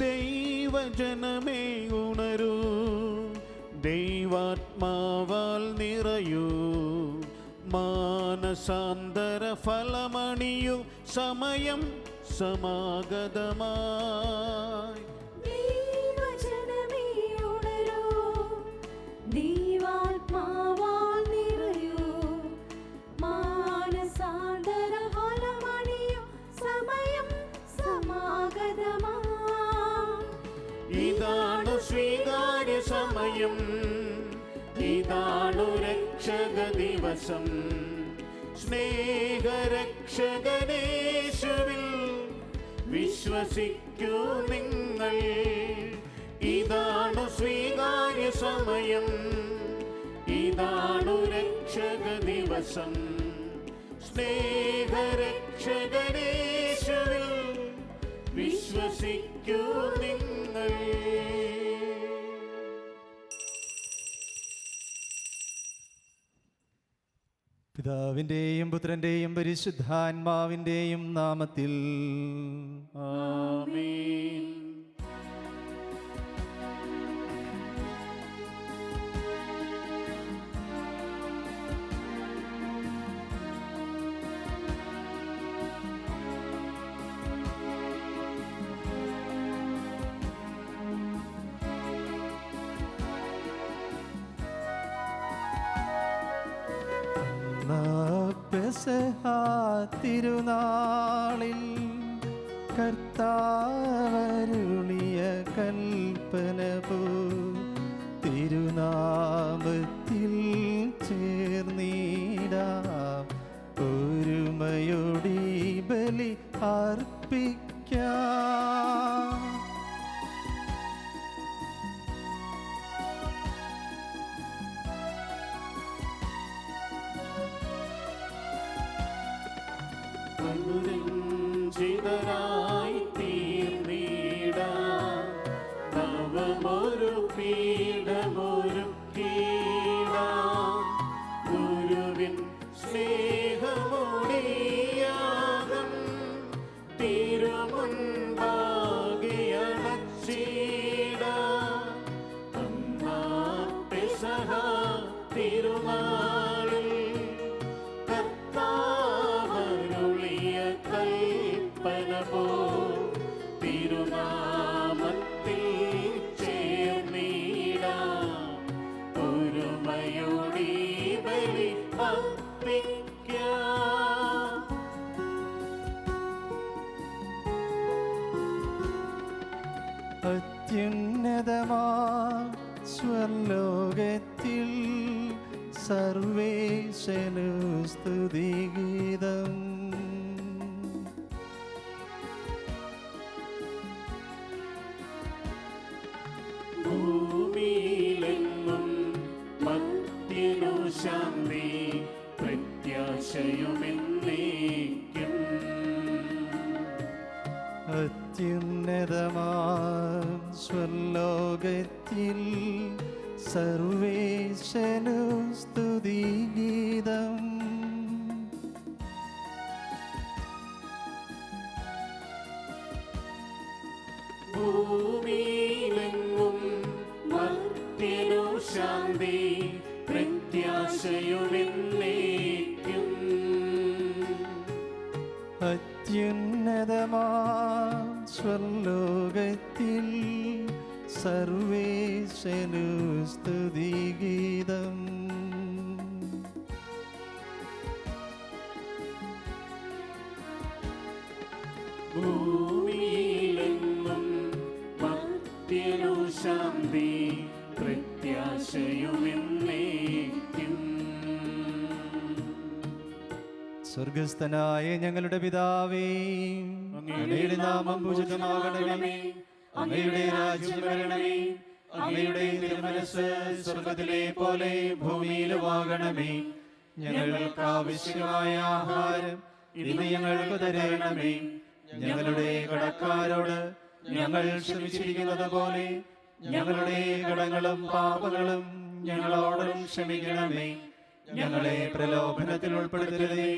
ദൈവജനമേ ഉണരൂ, ദൈവാത്മാവാൽ നിറയൂ, മാനസാന്തര ഫലമണിയു, സമയം സമാഗതമായി. ദൈവജനമേ ഉണരൂ, ദൈവാത്മാവാൽ നിറയൂ, മാനസാന്തര ഫലമണിയു, സമയം സമാഗതമായി. ഇതാണു സ്വീകാര്യ സമയം, ഇതാണു രക്ഷക ദിവസം, സ്നേഹരക്ഷകനേശുവിൽ വിശ്വസിക്കൂ നിങ്ങൾ. ഇതാണു സ്വീകാര്യ സമയം, ഇതാണു രക്ഷക ദിവസം, സ്നേഹരക്ഷകനേശുവിൽ വിശ്വസിക്കൂ നിങ്ങൾ. പിതാവിൻ്റെയും പുത്രൻ്റെയും പരിശുദ്ധാത്മാവിൻ്റെയും നാമത്തിൽ ആമേൻ. പെസഹ തിരുനാളിൽ കർത്താവരുളിയ കൽപ്പന പോ തിരുനാമത്തിൽ ചേർന്നിടാം, ഒരുമയോടി ബലി അർപ്പിക്കാം. അനുരഞ്ജിതരായി തീർന്നിടാം, നവമൊരു പീഠമൊരുക്കിടാം, ഗുരുവിൻ സ്നേഹമൊടിയാകം തിരുമുൻപാകെ അണച്ചിടാം. അന്നാ പെസഹ തിരുനാളിൽ കൽപ്പന പോ തിരുനാമത്തിൽ ചേർന്നിടാം, ഒരുമയോടി ബലി അർപ്പിക്കാം. അത്യുന്നതമാ സ്വർലോകത്തിൽ സർവേശനു സ്തുതിഗീതം. ഭൂമിയിലെങ്ങും മർത്യനു ശാന്തി, പ്രത്യാശയുമെന്നേക്കും. അത്യുന്നതമാം സ്വർലോകത്തിൽ സർവേശനു സ്തുതിഗീതം. ഭൂമിയിലെങ്ങും മർത്യനു ശാന്തി, പ്രത്യാശയുമെന്നേക്കും. അത്യുന്നതമാം സ്വർലോകത്തിൽ സർവേശനു സ്തുതിഗീതം. ഭൂമിയിലെങ്ങും മർത്യനു ശാന്തി, പ്രത്യാശയുമെന്നേക്കും. സ്വർഗസ്ഥനായ ഞങ്ങളുടെ പിതാവേ, അങ്ങയുടെ നാമം പൂജിതമാകണമേ, അങ്ങയുടെ രാജ്യം വരണമേ, അങ്ങയുടെ തിരുമനസ്സ് സ്വർഗത്തിലെ പോലെ ഭൂമിയിലുമാകണമേ. ഞങ്ങൾക്ക് ആവശ്യമായ ആഹാരം ഇന്ന് ഞങ്ങൾക്ക് തരണമേ. ഞങ്ങളുടെ കടക്കാരോട് ഞങ്ങൾ ക്ഷമിച്ചിരിക്കുന്നത് പോലെ ഞങ്ങളുടെ കടങ്ങളും പാപങ്ങളും ഞങ്ങളോടും ക്ഷമിക്കണമേ. ഞങ്ങളെ പ്രലോഭനത്തിൽ ഉൾപ്പെടുത്തരുതേ,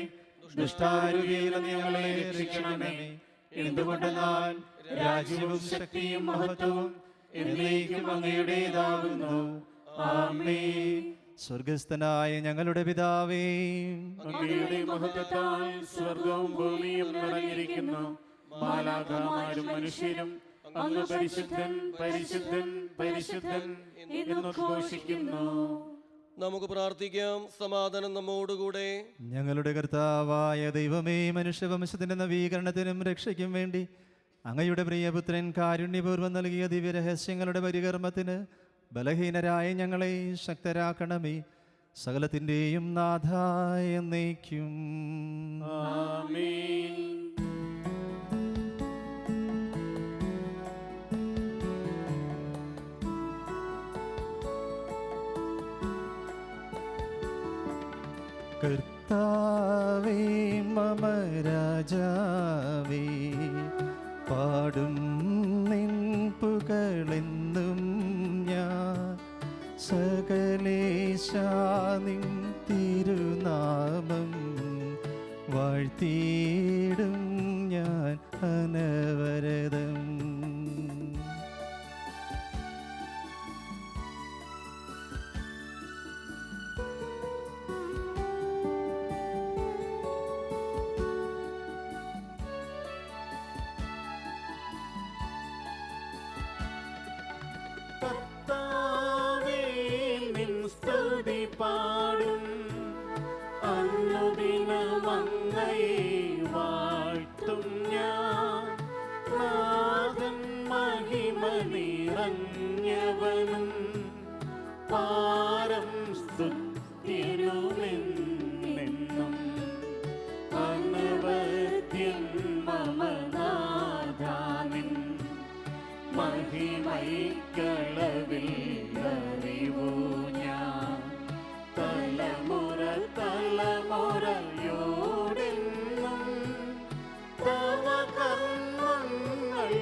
ദുഷ്ടാരൂപിയിൽ ഞങ്ങളെ രക്ഷിക്കണമേ. എന്തുകൊണ്ടെന്നാൽ രാജ്യവും ശക്തിയും മഹത്വവും എന്നേക്കും അങ്ങയുടേതാകുന്നു. ആമേൻ. സ്വർഗസ്ഥനായ ഞങ്ങളുടെ പിതാവേ, അങ്ങയുടെ മഹത്വത്താൽ സ്വർഗവും ഭൂമിയും നിറഞ്ഞിരിക്കുന്നു. മാലാഖമാരും മനുഷ്യരും അങ്ങ് പരിശുദ്ധൻ പരിശുദ്ധൻ പരിശുദ്ധൻ എന്ന് ഘോഷിക്കുന്നു. നമുക്ക് പ്രാർത്ഥിക്കാം. സമാധാനം നമ്മോടുകൂടെ. ഞങ്ങളുടെ കർത്താവായ ദൈവമേ, മനുഷ്യവംശത്തിന്റെ നവീകരണത്തിനും രക്ഷയ്ക്കും വേണ്ടി അങ്ങയുടെ പ്രിയപുത്രൻ കാരുണ്യപൂർവ്വം നൽകിയ ദിവ്യരഹസ്യങ്ങളുടെ പരികർമ്മത്തിന് ബലഹീനരായ ഞങ്ങളെ ശക്തരാക്കണമേ. സകലത്തിൻ്റെയും നാഥ എന്നേക്കും. ആമേൻ. കർത്താവേ മമ രാജാവേ, പാടും നിൻ പുകളെന്നും ഞാൻ. സകലേശാ നിൻ തിരുനാമം വാഴ്ത്തിയിടും ഞാൻ അനവരതം. കർത്താവേ, നിൻ സ്തുതി പാടും. അനുദിനം അങ്ങയെ വാഴ്ത്തും ഞാൻ. നാഥൻ മഹിമ നിറഞ്ഞവനും പാരം സ്തുത്യനുമെന്നെന്നും. അനവദ്യൻ മമ നാഥാനിൻ മഹിമൈക്കളവില്ലറിവൂ ഞാൻ. തലമുറ തലമുറയോടെന്നും തവ കർമ്മങ്ങൾ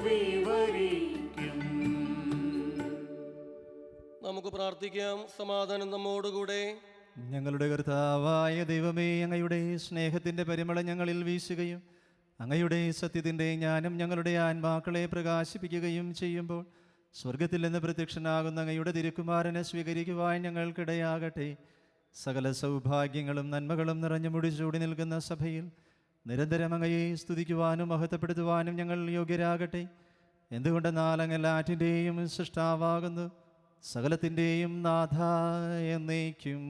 വിവരിക്കും. നമുക്ക് പ്രാർത്ഥിക്കാം. സമാധാനം നമ്മോടുകൂടെ. ഞങ്ങളുടെ കർത്താവായ ദൈവമേ, അങ്ങയുടെ സ്നേഹത്തിൻ്റെ പരിമളം ഞങ്ങളിൽ വീശുകയും അങ്ങയുടെ സത്യത്തിൻ്റെ ജ്ഞാനം ഞങ്ങളുടെ ആത്മാക്കളെ പ്രകാശിപ്പിക്കുകയും ചെയ്യുമ്പോൾ സ്വർഗത്തിൽ നിന്ന് പ്രത്യക്ഷനാകുന്ന അങ്ങയുടെ തിരുക്കുമാരനെ സ്വീകരിക്കുവാൻ ഞങ്ങൾക്കിടയാകട്ടെ. സകല സൗഭാഗ്യങ്ങളും നന്മകളും നിറഞ്ഞു മുടിച്ചൂടി നിൽക്കുന്ന സഭയിൽ നിരന്തരം അങ്ങയെ സ്തുതിക്കുവാനും മഹത്വപ്പെടുത്തുവാനും ഞങ്ങൾ യോഗ്യരാകട്ടെ. എന്തുകൊണ്ടെന്നാൽ അങ്ങ് എല്ലാറ്റിൻ്റെയും സൃഷ്ടാവാകുന്നു, സകലത്തിൻ്റെയും നാഥ എന്നേക്കും.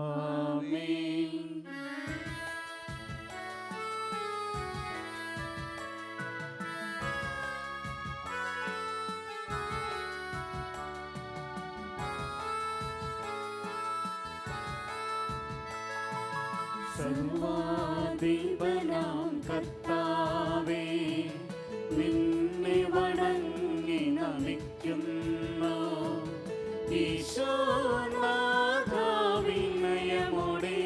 ആമേൻ. സർവാധിപനാം കർത്താവേ, നിന്നെ വണങ്ങി നമിക്കുന്നു. ഈശോനാഥ വിനയമോടെ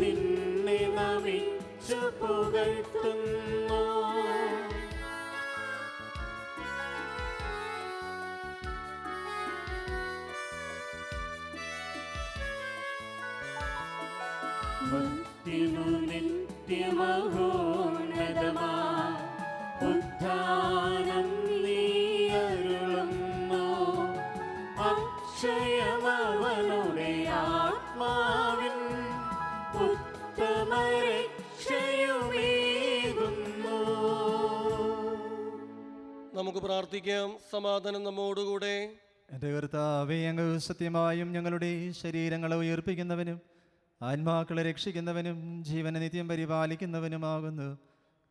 നിന്നെ നമിച്ചു പുകഴ്ത്തുന്നു. ഭക്തിനു നിത്യമഹോന്നതമാ ഉദ്ധാനം നീ അരുളുന്നു. അക്ഷയമവനുടെ ആത്മാവിൻ ഉത്തമരക്ഷയുമേകുന്നു. നമുക്ക് പ്രാർത്ഥിക്കാം. സമാധാനം നമ്മോടുകൂടെ. എൻ്റെ കർത്താവേ, അങ്ങ് സത്യമായും ഞങ്ങളുടെ ശരീരങ്ങളെ ഉയർപ്പിക്കുന്നവനും ആത്മാക്കളെ രക്ഷിക്കുന്നവനും ജീവനെ നിത്യം പരിപാലിക്കുന്നവനുമാകുന്നു.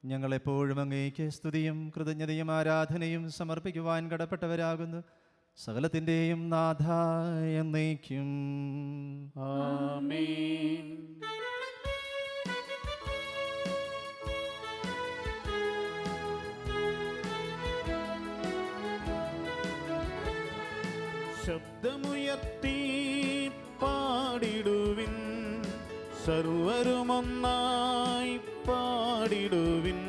ഞങ്ങളെപ്പോഴും അങ്ങേക്ക് സ്തുതിയും കൃതജ്ഞതയും ആരാധനയും സമർപ്പിക്കുവാൻ കടപ്പെട്ടവരാകുന്നു. സകലത്തിൻ്റെയും നാഥ എന്നേക്കും. ആമേൻ. ശബ്ദമുയർത്തി പാടിടുവിൻ, സർവരുമൊന്നായി പാടിടുവിൻ.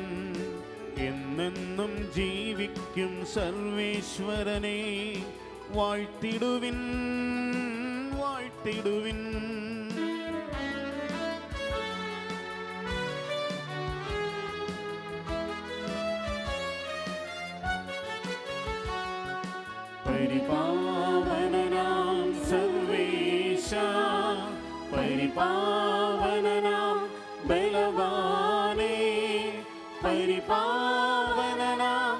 എന്നെന്നും ജീവിക്കും സർവേശ്വരനെ വാഴ്ത്തിടുവിൻ, വാഴ്ത്തിടുവിൻ. പരിപാവനനാം സർവേശ, പരിപാവനനാം ബലവാനേ, പരിപാവനനാം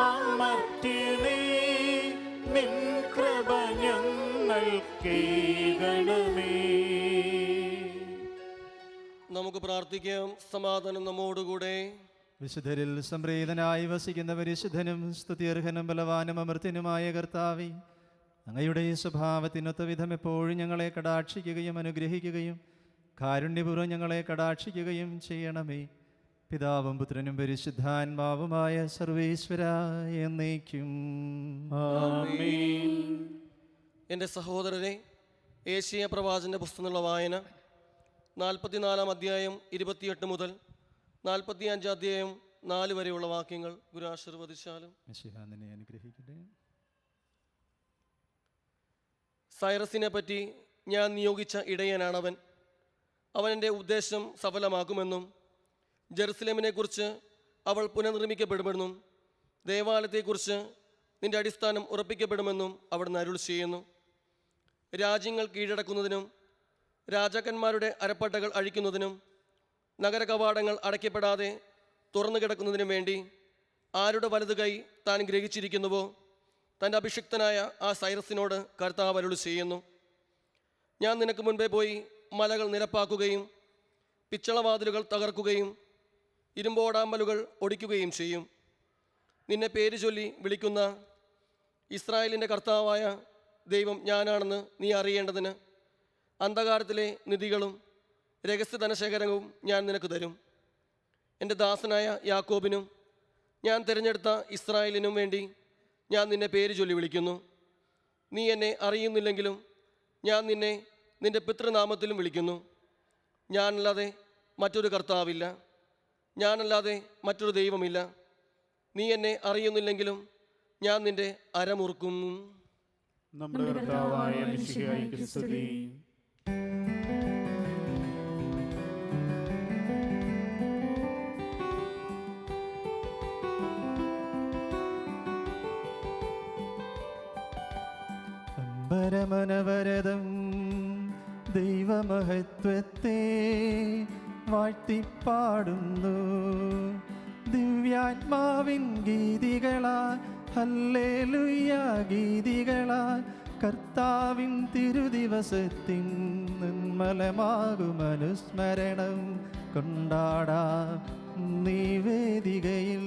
അമർത്യനേ, നിൻ കൃപ ഞങ്ങൾക്കേകണമേ. നമുക്ക് പ്രാർത്ഥിക്കാം. സമാധാനം നമ്മോടുകൂടെ. വിശുദ്ധരിൽ സംപ്രീതനായി വസിക്കുന്ന പരിശുദ്ധനും സ്തുത്യർഹനും ബലവാനും അമർത്യനുമായ കർത്താവേ, അങ്ങയുടെ സ്വഭാവത്തിനൊത്ത വിധം എപ്പോഴും ഞങ്ങളെ കടാക്ഷിക്കുകയും അനുഗ്രഹിക്കുകയും കാരുണ്യപൂർവ്വം ഞങ്ങളെ കടാക്ഷിക്കുകയും ചെയ്യണമേ. പിതാവും പുത്രനും പരിശുദ്ധാത്മാവുമായ സർവേശ്വര എന്നേക്കും ആമേൻ. എൻ്റെ സഹോദരരെ, ഏശയ്യാ പ്രവാചകന്റെ പുസ്തകമുള്ള വായന 44 അധ്യായം 28 മുതൽ 45 അധ്യായം 4 വരെയുള്ള വാക്യങ്ങൾ ഗുരു ആശീർവദിച്ചാലും. മിശിഹാ നിന്നെ അനുഗ്രഹിക്കട്ടെ. സൈറസിനെ പറ്റി ഞാൻ നിയോഗിച്ച ഇടയനാണവൻ. അവൻ എൻ്റെ ഉദ്ദേശം സഫലമാക്കുമെന്നും ജെറുസലേമിനെക്കുറിച്ച് അവൾ പുനർനിർമ്മിക്കപ്പെടുമെന്നും ദേവാലയത്തെക്കുറിച്ച് നിന്റെ അടിസ്ഥാനം ഉറപ്പിക്കപ്പെടുമെന്നും അവിടുന്ന് അരുൾ ചെയ്യുന്നു. രാജ്യങ്ങൾ കീഴടക്കുന്നതിനും രാജാക്കന്മാരുടെ അരപ്പട്ടകൾ അഴിക്കുന്നതിനും നഗര കവാടങ്ങൾ അടയ്ക്കപ്പെടാതെ തുറന്നു കിടക്കുന്നതിനും വേണ്ടി ആരുടെ വലതു കൈ താൻ ഗ്രഹിച്ചിരിക്കുന്നുവോ തൻ്റെ അഭിഷിക്തനായ ആ സൈറസിനോട് കർത്താവ് അരുൾ ചെയ്യുന്നു. ഞാൻ നിനക്ക് മുൻപേ പോയി മലകൾ നിരപ്പാക്കുകയും പിച്ചളവാതിലുകൾ തകർക്കുകയും ഇരുമ്പോടാമ്പലുകൾ ഒടിക്കുകയും ചെയ്യും. നിന്നെ പേര് ചൊല്ലി വിളിക്കുന്ന ഇസ്രായേലിൻ്റെ കർത്താവായ ദൈവം ഞാനാണെന്ന് നീ അറിയേണ്ടതിന് അന്ധകാരത്തിലെ നിധികളും രഹസ്യധനശേഖരവും ഞാൻ നിനക്ക് തരും. എൻ്റെ ദാസനായ യാക്കോബിനും ഞാൻ തിരഞ്ഞെടുത്ത ഇസ്രായേലിനും വേണ്ടി ഞാൻ നിന്നെ പേര് ചൊല്ലി വിളിക്കുന്നു. നീ എന്നെ അറിയുന്നില്ലെങ്കിലും ഞാൻ നിന്നെ നിൻ്റെ പിതൃനാമത്തിലും വിളിക്കുന്നു. ഞാനല്ലാതെ മറ്റൊരു കർത്താവില്ല, ഞാനല്ലാതെ മറ്റൊരു ദൈവമില്ല. നീ എന്നെ അറിയുന്നില്ലെങ്കിലും ഞാൻ നിൻ്റെ അരമുറുക്കും. നമ്മുടെ കർത്താവായ മിശിഹായ്ക്ക് സ്തുതി. അമ്പരമനവരതം ദൈവമഹത്വത്തെ വാഴ്ത്തിപ്പാടുന്നു. ദിവ്യാത്മാവിൻ ഗീതികളാൽ ഹല്ലേലൂയ ഗീതികളാൽ കർത്താവിൻ തിരുദിവസത്തിൻ നിർമ്മലമാകും അനുസ്മരണം കൊണ്ടാടാം നിവേദികയിൽ.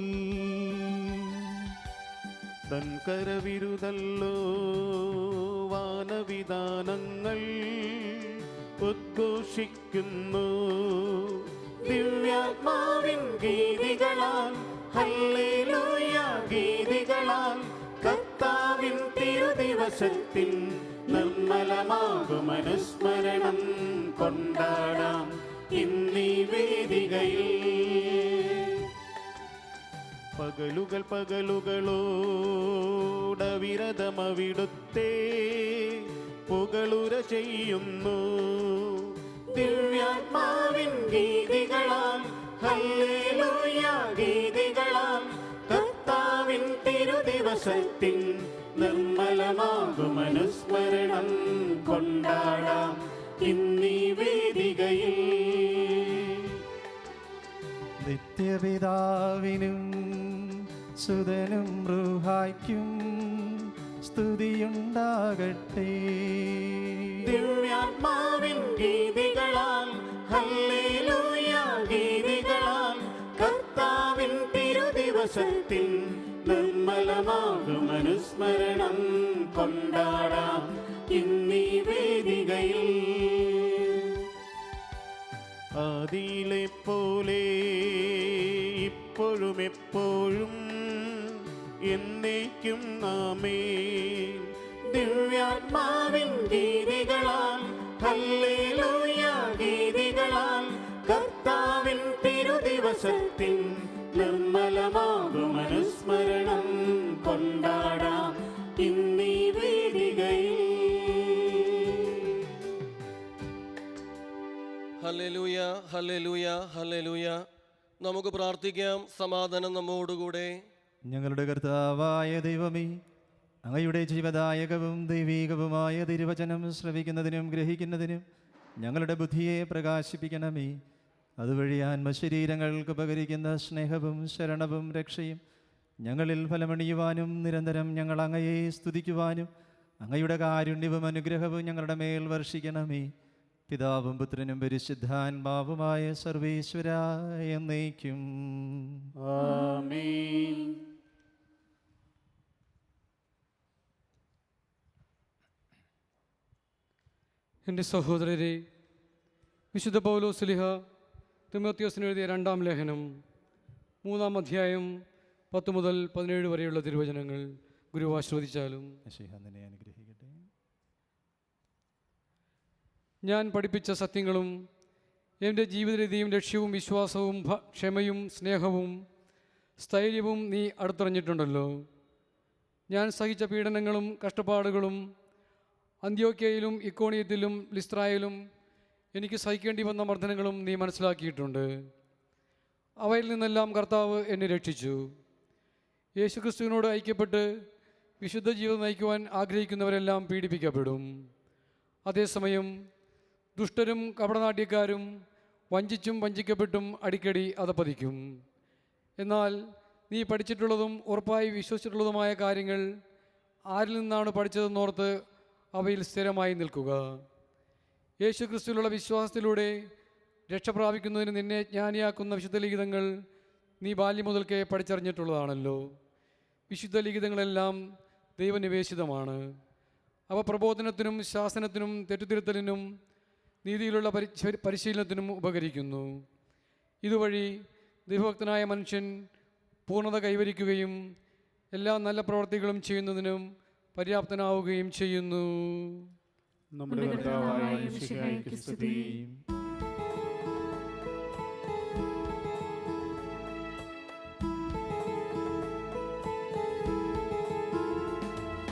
തൻ കരവിരുതല്ലോ വാനവിധാനങ്ങൾ ഉദ്ഘോഷിക്കുന്നു. ദിവ്യാത്മാവിൻ ഗീതികളാൽ ഹല്ലേലൂയ ഗീതികളാൽ കർത്താവിൻ തിരുദിവസത്തിൻ നിർമ്മലമാകും അനുസ്മരണം കൊണ്ടാടാം ഇന്നീ വേദികയിൽ. പകലുകൾ പകലുകളോടവിരതമവിടുത്തെ പുകളുര ചെയ്യുന്നു. ദിവ്യാത്മാവിൻ ഗീതികളാൽ ഹല്ലേലൂയ ഗീതികളാൽ കർത്താവിൻ തിരുദിവസത്തിൻ നിർമ്മലമാകും അനുസ്മരണം കൊണ്ടാടാം ഇന്നീ വേദികയിൽ. നിത്യപിതാവിനും സുതനും റൂഹായ്ക്കും സ്തുതിയുണ്ടാകട്ടെ. ദിവ്യാത്മാവിൻ ഗീതികളാൽ ഹല്ലേലൂയ ഗീതികളാൽ കർത്താവിൻ തിരുദിവസത്തിൻ നിർമ്മലമാകും അനുസ്മരണം കൊണ്ടാടാം ഇന്നീ വേദികയിൽ. ആദിയിലെ പോലെ ഇപ്പോഴും എപ്പോഴും എന്നേക്കും ആമേൻ. ദിവ്യാത്മാവിൻ ഗീതികളാൽ ഹല്ലേലൂയ ഗീതികളാൽ കർത്താവിൻ തിരുദിവസത്തിൻ നിർമ്മലമാകും അനുസ്മരണം കൊണ്ടാടാം ഇന്നീ വേദികയിൽ. ഹല്ലേലൂയ, ഹല്ലേലൂയ, ഹല്ലേലൂയ. നമുക്ക് പ്രാർത്ഥിക്കാം. സമാധാനം നമ്മോടുകൂടെ. ഞങ്ങളുടെ കർത്താവായ ദൈവമേ, അങ്ങയുടെ ജീവദായകവും ദൈവീകവുമായ തിരുവചനം ശ്രവിക്കുന്നതിനും ഗ്രഹിക്കുന്നതിനും ഞങ്ങളുടെ ബുദ്ധിയെ പ്രകാശിപ്പിക്കണമേ. അതുവഴി ആത്മശരീരങ്ങൾക്ക് ഉപകരിക്കുന്ന സ്നേഹവും ശരണവും രക്ഷയും ഞങ്ങളിൽ ഫലമണിയുവാനും നിരന്തരം ഞങ്ങൾ അങ്ങയെ സ്തുതിക്കുവാനും അങ്ങയുടെ കാരുണ്യവും അനുഗ്രഹവും ഞങ്ങളുടെ മേൽ വർഷിക്കണമേ. പിതാവും പുത്രനും പരിശുദ്ധാത്മാവുമായ സർവേശ്വരായ എന്നേക്കും. ആമേൻ. എൻ്റെ സഹോദരരെ, വിശുദ്ധ പൗലോസ്ലീഹ തിമോത്തിയോസിന് എഴുതിയ 2-ാം ലേഖനം 3-ാം അധ്യായം 10 മുതൽ 17 വരെയുള്ള തിരുവചനങ്ങൾ ഗുരു ആശ്രവദിച്ചാലും. നിന്നെ അനുഗ്രഹിക്കട്ടെ. ഞാൻ പഠിപ്പിച്ച സത്യങ്ങളും എൻ്റെ ജീവിതരീതിയും ലക്ഷ്യവും വിശ്വാസവും ക്ഷമയും സ്നേഹവും സ്ഥൈര്യവും നീ അടുത്തറിഞ്ഞിട്ടുണ്ടല്ലോ. ഞാൻ സഹിച്ച പീഡനങ്ങളും കഷ്ടപ്പാടുകളും അന്ത്യോക്യയിലും ഇക്കോണിയത്തിലും ലിസ്ത്രായിലും എനിക്ക് സഹിക്കേണ്ടി വന്ന മർദ്ദനങ്ങളും നീ മനസ്സിലാക്കിയിട്ടുണ്ട്. അവയിൽ നിന്നെല്ലാം കർത്താവ് എന്നെ രക്ഷിച്ചു. യേശുക്രിസ്തുവിനോട് ഐക്യപ്പെട്ട് വിശുദ്ധ ജീവിതം നയിക്കുവാൻ ആഗ്രഹിക്കുന്നവരെല്ലാം പീഡിപ്പിക്കപ്പെടും. അതേസമയം ദുഷ്ടരും കപടനാട്യക്കാരും വഞ്ചിച്ചും വഞ്ചിക്കപ്പെട്ടും അടിക്കടി അധപ്പതിക്കും. എന്നാൽ നീ പഠിച്ചിട്ടുള്ളതും ഉറപ്പായി വിശ്വസിച്ചിട്ടുള്ളതുമായ കാര്യങ്ങൾ ആരിൽ നിന്നാണ് പഠിച്ചതെന്നോർത്ത് അവയിൽ സ്ഥിരമായി നിൽക്കുക. യേശു ക്രിസ്തുവിലുള്ള വിശ്വാസത്തിലൂടെ രക്ഷ പ്രാപിക്കുന്നതിന് നിന്നെ ജ്ഞാനിയാക്കുന്ന വിശുദ്ധ ലിഖിതങ്ങൾ നീ ബാല്യം മുതൽക്കേ പഠിച്ചറിഞ്ഞിട്ടുള്ളതാണല്ലോ. വിശുദ്ധ ലിഖിതങ്ങളെല്ലാം ദൈവനിവേശിതമാണ്. അവ പ്രബോധനത്തിനും ശാസനത്തിനും തെറ്റുതിരുത്തലിനും നീതിയിലുള്ള പരിശീലനത്തിനും ഉപകരിക്കുന്നു. ഇതുവഴി ദൈവഭക്തനായ മനുഷ്യൻ പൂർണ്ണത കൈവരിക്കുകയും എല്ലാ നല്ല പ്രവർത്തികളും ചെയ്യുന്നതിനും പര്യാപ്തനാവുകയും ചെയ്യുന്നു. നമ്മുടെ കർത്താവായ മിശിഹായ്ക്ക് സ്തുതി.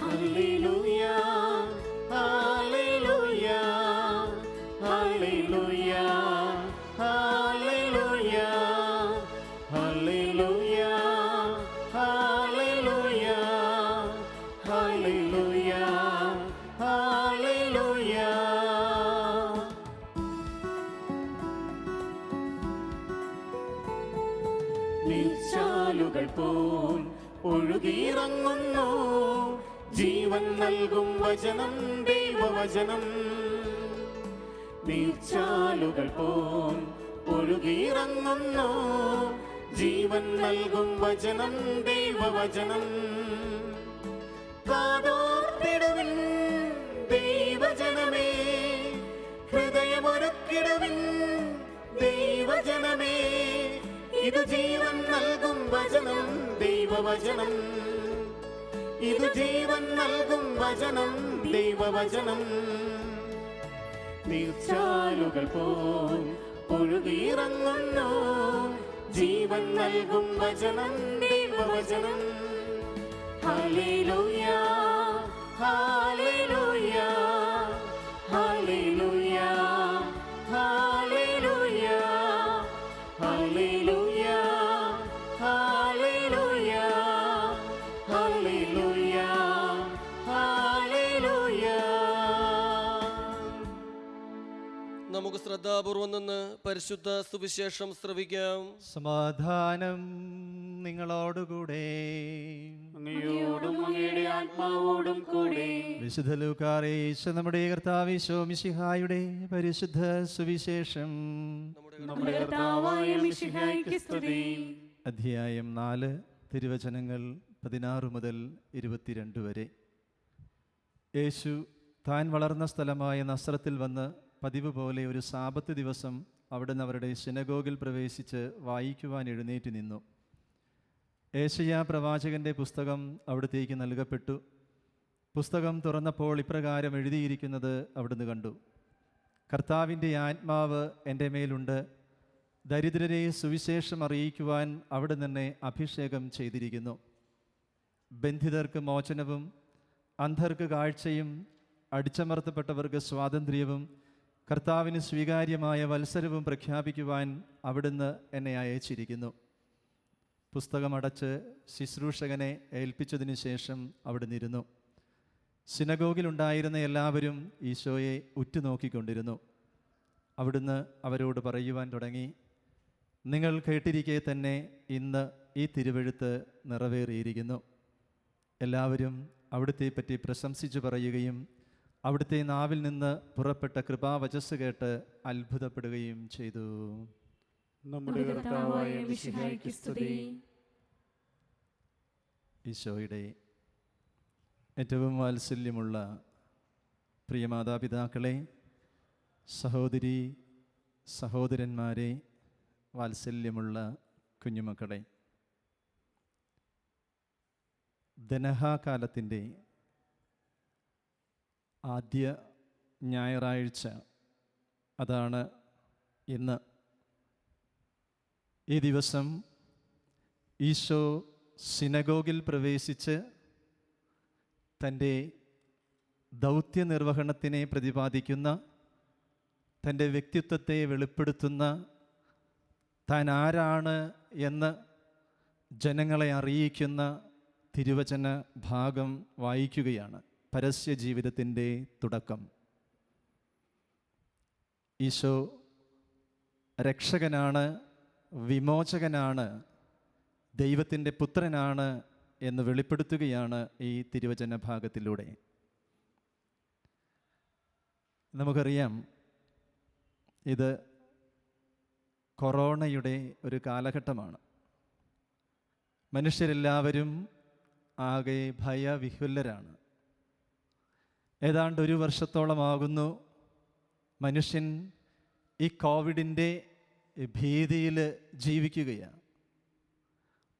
ഹല്ലേലൂയ, ഹല്ലേലൂയ, ഹല്ലേലൂയ, ഹല്ലേലൂയ, ഹല്ലേലൂയ, ഹല്ലേലൂയ, ഹല്ലേലൂയ, ഹല്ലേലൂയ. നീർച്ചാലുകൾ പോൽ ഒഴുകിയിറങ്ങുന്നു ജീവൻ നൽകും വചനം, ദൈവവചനം. നീർച്ചാലുകൾ പോൽ ഒഴുകിയിറങ്ങുന്നു ജീവൻ നൽകും വചനം, ദൈവവചനം. കാതോർത്തിടുവിൻ ദൈവജനമേ, ഹൃദയമൊരുക്കിടുവിൻ ദൈവജനമേ. ഇത് ജീവൻ നൽകും വചനം, ദൈവവചനം. ഇത് ജീവൻ നൽകും വചനം, ദൈവവചനം. നീർച്ചാലുകൾ പോൽ ഒഴുകിയിറങ്ങുന്നു ജീവൻ നൽകും വചനം, ദൈവവചനം. ഹല്ലേലൂയ, ഹല്ലേലൂയ, ഹല്ലേലൂയ, ഹല്ലേലൂയ, ഹല്ലേലൂയ, ഹല്ലേലൂയ, ഹല്ലേലൂയ, ഹല്ലേലൂയ. നമുക്ക് ശ്രദ്ധാപൂർവം നിന്ന് പരിശുദ്ധ സുവിശേഷം ശ്രവിക്കാം. സമാധാനം നിങ്ങളോടുകൂടെ. അങ്ങയോടും അങ്ങയുടെ ആത്മാവോടും കൂടെ. വിശുദ്ധ ലൂക്കായേശു നമ്മുടെ കർത്താവ് ഈശോ മിശിഹായുടെ പരിശുദ്ധ സുവിശേഷം. നമ്മുടെ കർത്താവായ മിശിഹായ്ക്ക് സ്തുതി. അധ്യായം 4 തിരുവചനങ്ങൾ 16 മുതൽ 22 വരെ. യേശു താൻ വളർന്ന സ്ഥലമായ നസ്രത്തിൽ വന്ന് പതിവ് പോലെ ഒരു സാബത്ത് ദിവസം അവിടുന്ന് അവരുടെ സിനഗോഗിൽ പ്രവേശിച്ച് വായിക്കുവാൻ എഴുന്നേറ്റ് നിന്നു. ഏശയ്യാ പ്രവാചകന്റെ പുസ്തകം അവിടത്തേക്ക് നൽകപ്പെട്ടു. പുസ്തകം തുറന്നപ്പോൾ ഇപ്രകാരം എഴുതിയിരിക്കുന്നത് അവിടുന്ന് കണ്ടു. കർത്താവിൻ്റെ ആത്മാവ് എൻ്റെ മേലുണ്ട്, ദരിദ്രരെ സുവിശേഷം അറിയിക്കുവാൻ അവിടുന്ന് എന്നെ അഭിഷേകം ചെയ്തിരിക്കുന്നു. ബന്ധിതർക്ക് മോചനവും അന്ധർക്ക് കാഴ്ചയും അടിച്ചമർത്തപ്പെട്ടവർക്ക് സ്വാതന്ത്ര്യവും കർത്താവിന് സ്വീകാര്യമായ വത്സരവും പ്രഖ്യാപിക്കുവാൻ അവിടുന്ന് എന്നെ അയച്ചിരിക്കുന്നു. പുസ്തകമടച്ച് ശുശ്രൂഷകനെ ഏൽപ്പിച്ചതിന് ശേഷം അവിടെ നിന്നിരുന്നു. സിനഗോഗിലുണ്ടായിരുന്ന എല്ലാവരും ഈശോയെ ഉറ്റുനോക്കിക്കൊണ്ടിരുന്നു. അവിടുന്ന് അവരോട് പറയുവാൻ തുടങ്ങി, നിങ്ങൾ കേട്ടിരിക്കെ തന്നെ ഇന്ന് ഈ തിരുവെഴുത്ത് നിറവേറിയിരിക്കുന്നു. എല്ലാവരും അവിടുത്തെ പറ്റി പ്രശംസിച്ചു പറയുകയും അവിടുത്തെ നാവിൽ നിന്ന് പുറപ്പെട്ട കൃപാവചസ് കേട്ട് അത്ഭുതപ്പെടുകയും ചെയ്തു. നമ്മുടെ കർത്താവായ മിശിഹായ്ക്ക് സ്തുതി. ഈശോയുടെ ഏറ്റവും വാത്സല്യമുള്ള പ്രിയ മാതാപിതാക്കളെ, സഹോദരി സഹോദരന്മാരെ, വാത്സല്യമുള്ള കുഞ്ഞുമക്കളെ, ദനഹാകാലത്തിൻ്റെ ആദ്യ ഞായറാഴ്ച, അതാണ് ഇന്ന്. ഈ ദിവസം ഈശോ സിനഗോഗിൽ പ്രവേശിച്ച് തൻ്റെ ദൗത്യനിർവഹണത്തിനെ പ്രതിപാദിക്കുന്ന, തൻ്റെ വ്യക്തിത്വത്തെ വെളിപ്പെടുത്തുന്ന, താൻ ആരാണ് എന്ന് ജനങ്ങളെ അറിയിക്കുന്ന തിരുവചന ഭാഗം വായിക്കുകയാണ്. പരസ്യ ജീവിതത്തിൻ്റെ തുടക്കം. ഈശോ രക്ഷകനാണ്, വിമോചകനാണ്, ദൈവത്തിൻ്റെ പുത്രനാണ് എന്ന് വെളിപ്പെടുത്തുകയാണ് ഈ തിരുവചന ഭാഗത്തിലൂടെ. നമുക്കറിയാം, ഇത് കൊറോണയുടെ ഒരു കാലഘട്ടമാണ്. മനുഷ്യരെല്ലാവരും ആകെ ഭയവിഹ്വലരാണ്. ഏതാണ്ട് 1 വർഷത്തോളമാകുന്നു മനുഷ്യൻ ഈ കോവിഡിൻ്റെ ഭീതിയിൽ ജീവിക്കുകയാണ്.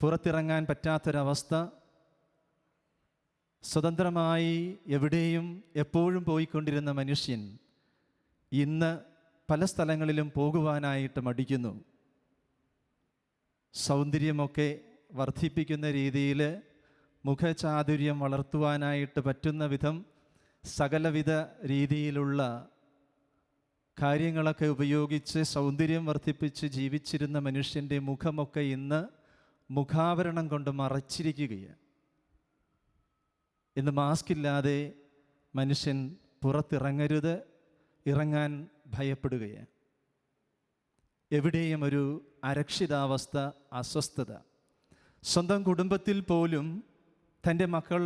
പുറത്തിറങ്ങാൻ പറ്റാത്തൊരവസ്ഥ, സ്വതന്ത്രമായി എവിടെയും എപ്പോഴും പോയിക്കൊണ്ടിരുന്ന മനുഷ്യൻ ഇന്ന് പല സ്ഥലങ്ങളിലും പോകുവാനായിട്ട് മടിക്കുന്നു. സൗന്ദര്യമൊക്കെ വർദ്ധിപ്പിക്കുന്ന രീതിയിൽ മുഖചാതുര്യം വളർത്തുവാനായിട്ട് പറ്റുന്ന വിധം സകലവിധ രീതിയിലുള്ള കാര്യങ്ങളൊക്കെ ഉപയോഗിച്ച് സൗന്ദര്യം വർദ്ധിപ്പിച്ച് ജീവിച്ചിരുന്ന മനുഷ്യൻ്റെ മുഖമൊക്കെ ഇന്ന് മുഖാവരണം കൊണ്ട് മറച്ചിരിക്കുകയാണ്. ഇന്ന് മാസ്ക് ഇല്ലാതെ മനുഷ്യൻ പുറത്തിറങ്ങരുത്, ഇറങ്ങാൻ ഭയപ്പെടുകയാണ്. എവിടെയും ഒരു അരക്ഷിതാവസ്ഥ, അസ്വസ്ഥത. സ്വന്തം കുടുംബത്തിൽ പോലും തൻ്റെ മക്കൾ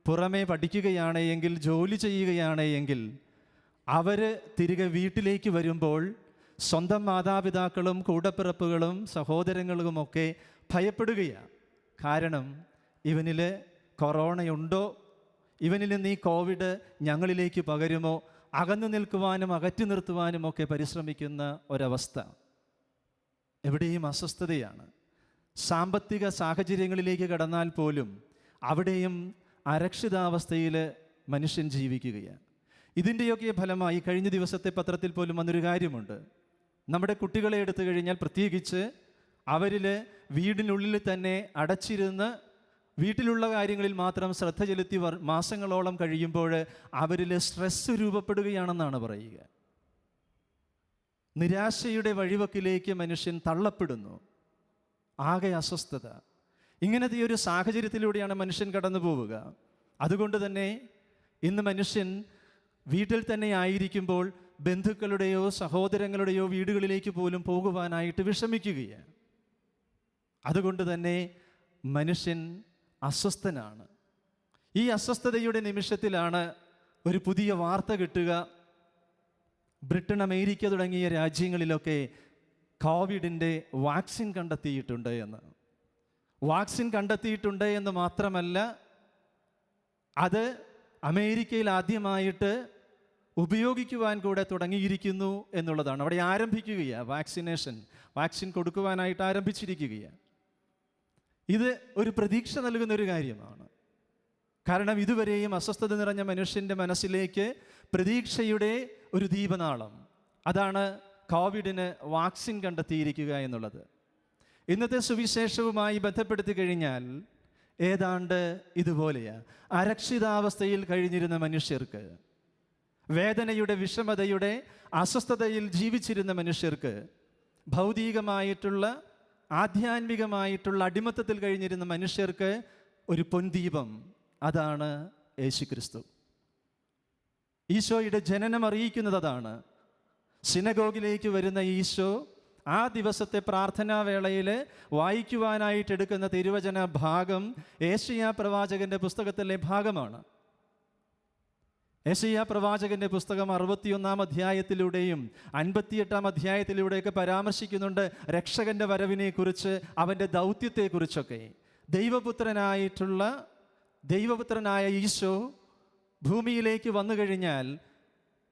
പുറമേ പഠിക്കുകയാണ് എങ്കിൽ, ജോലി ചെയ്യുകയാണ് എങ്കിൽ, അവർ തിരികെ വീട്ടിലേക്ക് വരുമ്പോൾ സ്വന്തം മാതാപിതാക്കളും കൂടപ്പിറപ്പുകളും സഹോദരങ്ങളുമൊക്കെ ഭയപ്പെടുകയാണ്. കാരണം ഇവനിൽ കൊറോണയുണ്ടോ, ഇവനിൽ നിന്ന് ഈ കോവിഡ് ഞങ്ങളിലേക്ക് പകരുമോ, അകന്നു നിൽക്കുവാനും അകറ്റി നിർത്തുവാനും ഒക്കെ പരിശ്രമിക്കുന്ന ഒരവസ്ഥ. എവിടെയും അസ്വസ്ഥതയാണ്. സാമ്പത്തിക സാഹചര്യങ്ങളിലേക്ക് കടന്നാൽ പോലും അവിടെയും അരക്ഷിതാവസ്ഥയിൽ മനുഷ്യൻ ജീവിക്കുകയാണ്. ഇതിൻ്റെയൊക്കെ ഫലമായി കഴിഞ്ഞ ദിവസത്തെ പത്രത്തിൽ പോലും വന്നൊരു കാര്യമുണ്ട്. നമ്മുടെ കുട്ടികളെ എടുത്തു കഴിഞ്ഞാൽ പ്രത്യേകിച്ച് അവരിൽ വീടിനുള്ളിൽ തന്നെ അടച്ചിരുന്ന് വീട്ടിലുള്ള കാര്യങ്ങളിൽ മാത്രം ശ്രദ്ധ ചെലുത്തി മാസങ്ങളോളം കഴിയുമ്പോൾ അവരിൽ സ്ട്രെസ് രൂപപ്പെടുകയാണെന്നാണ് പറയുക. നിരാശയുടെ വഴിവക്കിലേക്ക് മനുഷ്യൻ തള്ളപ്പെടുന്നു. ആകെ അസ്വസ്ഥത. ഇങ്ങനത്തെ ഒരു സാഹചര്യത്തിലൂടെയാണ് മനുഷ്യൻ കടന്നു പോവുക. അതുകൊണ്ട് തന്നെ ഇന്ന് മനുഷ്യൻ വീട്ടിൽ തന്നെ ആയിരിക്കുമ്പോൾ ബന്ധുക്കളുടെയോ സഹോദരങ്ങളുടെയോ വീടുകളിലേക്ക് പോലും പോകുവാനായിട്ട് വിഷമിക്കുകയാണ്. അതുകൊണ്ട് തന്നെ മനുഷ്യൻ അസ്വസ്ഥനാണ്. ഈ അസ്വസ്ഥതയുടെ നിമിഷത്തിലാണ് ഒരു പുതിയ വാർത്ത കിട്ടുക. ബ്രിട്ടൻ, അമേരിക്ക തുടങ്ങിയ രാജ്യങ്ങളിലൊക്കെ കോവിഡിൻ്റെ വാക്സിൻ കണ്ടെത്തിയിട്ടുണ്ട് എന്ന്. വാക്സിൻ കണ്ടെത്തിയിട്ടുണ്ട് എന്ന് മാത്രമല്ല, അത് അമേരിക്കയിൽ ആദ്യമായിട്ട് ഉപയോഗിക്കുവാൻ കൂടെ തുടങ്ങിയിരിക്കുന്നു എന്നുള്ളതാണ്. അവിടെ ആരംഭിക്കുകയാണ് വാക്സിൻ കൊടുക്കുവാനായിട്ട് ആരംഭിച്ചിരിക്കുകയാണ്. ഇത് ഒരു പ്രതീക്ഷ നൽകുന്ന ഒരു കാര്യമാണ്. കാരണം ഇതുവരെയും അസ്വസ്ഥത നിറഞ്ഞ മനുഷ്യൻ്റെ മനസ്സിലേക്ക് പ്രതീക്ഷയുടെ ഒരു ദീപനാളം, അതാണ് കോവിഡിന് വാക്സിൻ കണ്ടെത്തിയിരിക്കുക എന്നുള്ളത്. ഇന്നത്തെ സുവിശേഷവുമായി ബന്ധപ്പെടുത്തി കഴിഞ്ഞാൽ ഏതാണ്ട് ഇതുപോലെയാണ്. അരക്ഷിതാവസ്ഥയിൽ കഴിഞ്ഞിരുന്ന മനുഷ്യർക്ക്, വേദനയുടെ വിഷമതയുടെ അസ്വസ്ഥതയിൽ ജീവിച്ചിരുന്ന മനുഷ്യർക്ക് ഭൗതികമായിട്ടുള്ള ആധ്യാത്മികമായിട്ടുള്ള അടിമത്തത്തിൽ കഴിഞ്ഞിരുന്ന മനുഷ്യർക്ക് ഒരു പൊൻദീപം, അതാണ് യേശുക്രിസ്തു. ഈശോയുടെ ജനനം അറിയിക്കുന്നത് അതാണ്. സിനഗോഗിലേക്ക് വരുന്ന ഈശോ ആ ദിവസത്തെ പ്രാർത്ഥനാവേളയിൽ വായിക്കുവാനായിട്ട് എടുക്കുന്ന തിരുവചന ഭാഗം യെശയ്യാ പ്രവാചകന്റെ പുസ്തകത്തിലെ ഭാഗമാണ്. യെശയ്യാ പ്രവാചകന്റെ പുസ്തകം 61-ാം അധ്യായത്തിലൂടെയും 58-ാം അധ്യായത്തിലൂടെയൊക്കെ പരാമർശിക്കുന്നുണ്ട് രക്ഷകന്റെ വരവിനെക്കുറിച്ച്, അവൻ്റെ ദൗത്യത്തെക്കുറിച്ചൊക്കെ. ദൈവപുത്രനായ ഈശോ ഭൂമിയിലേക്ക് വന്നു കഴിഞ്ഞാൽ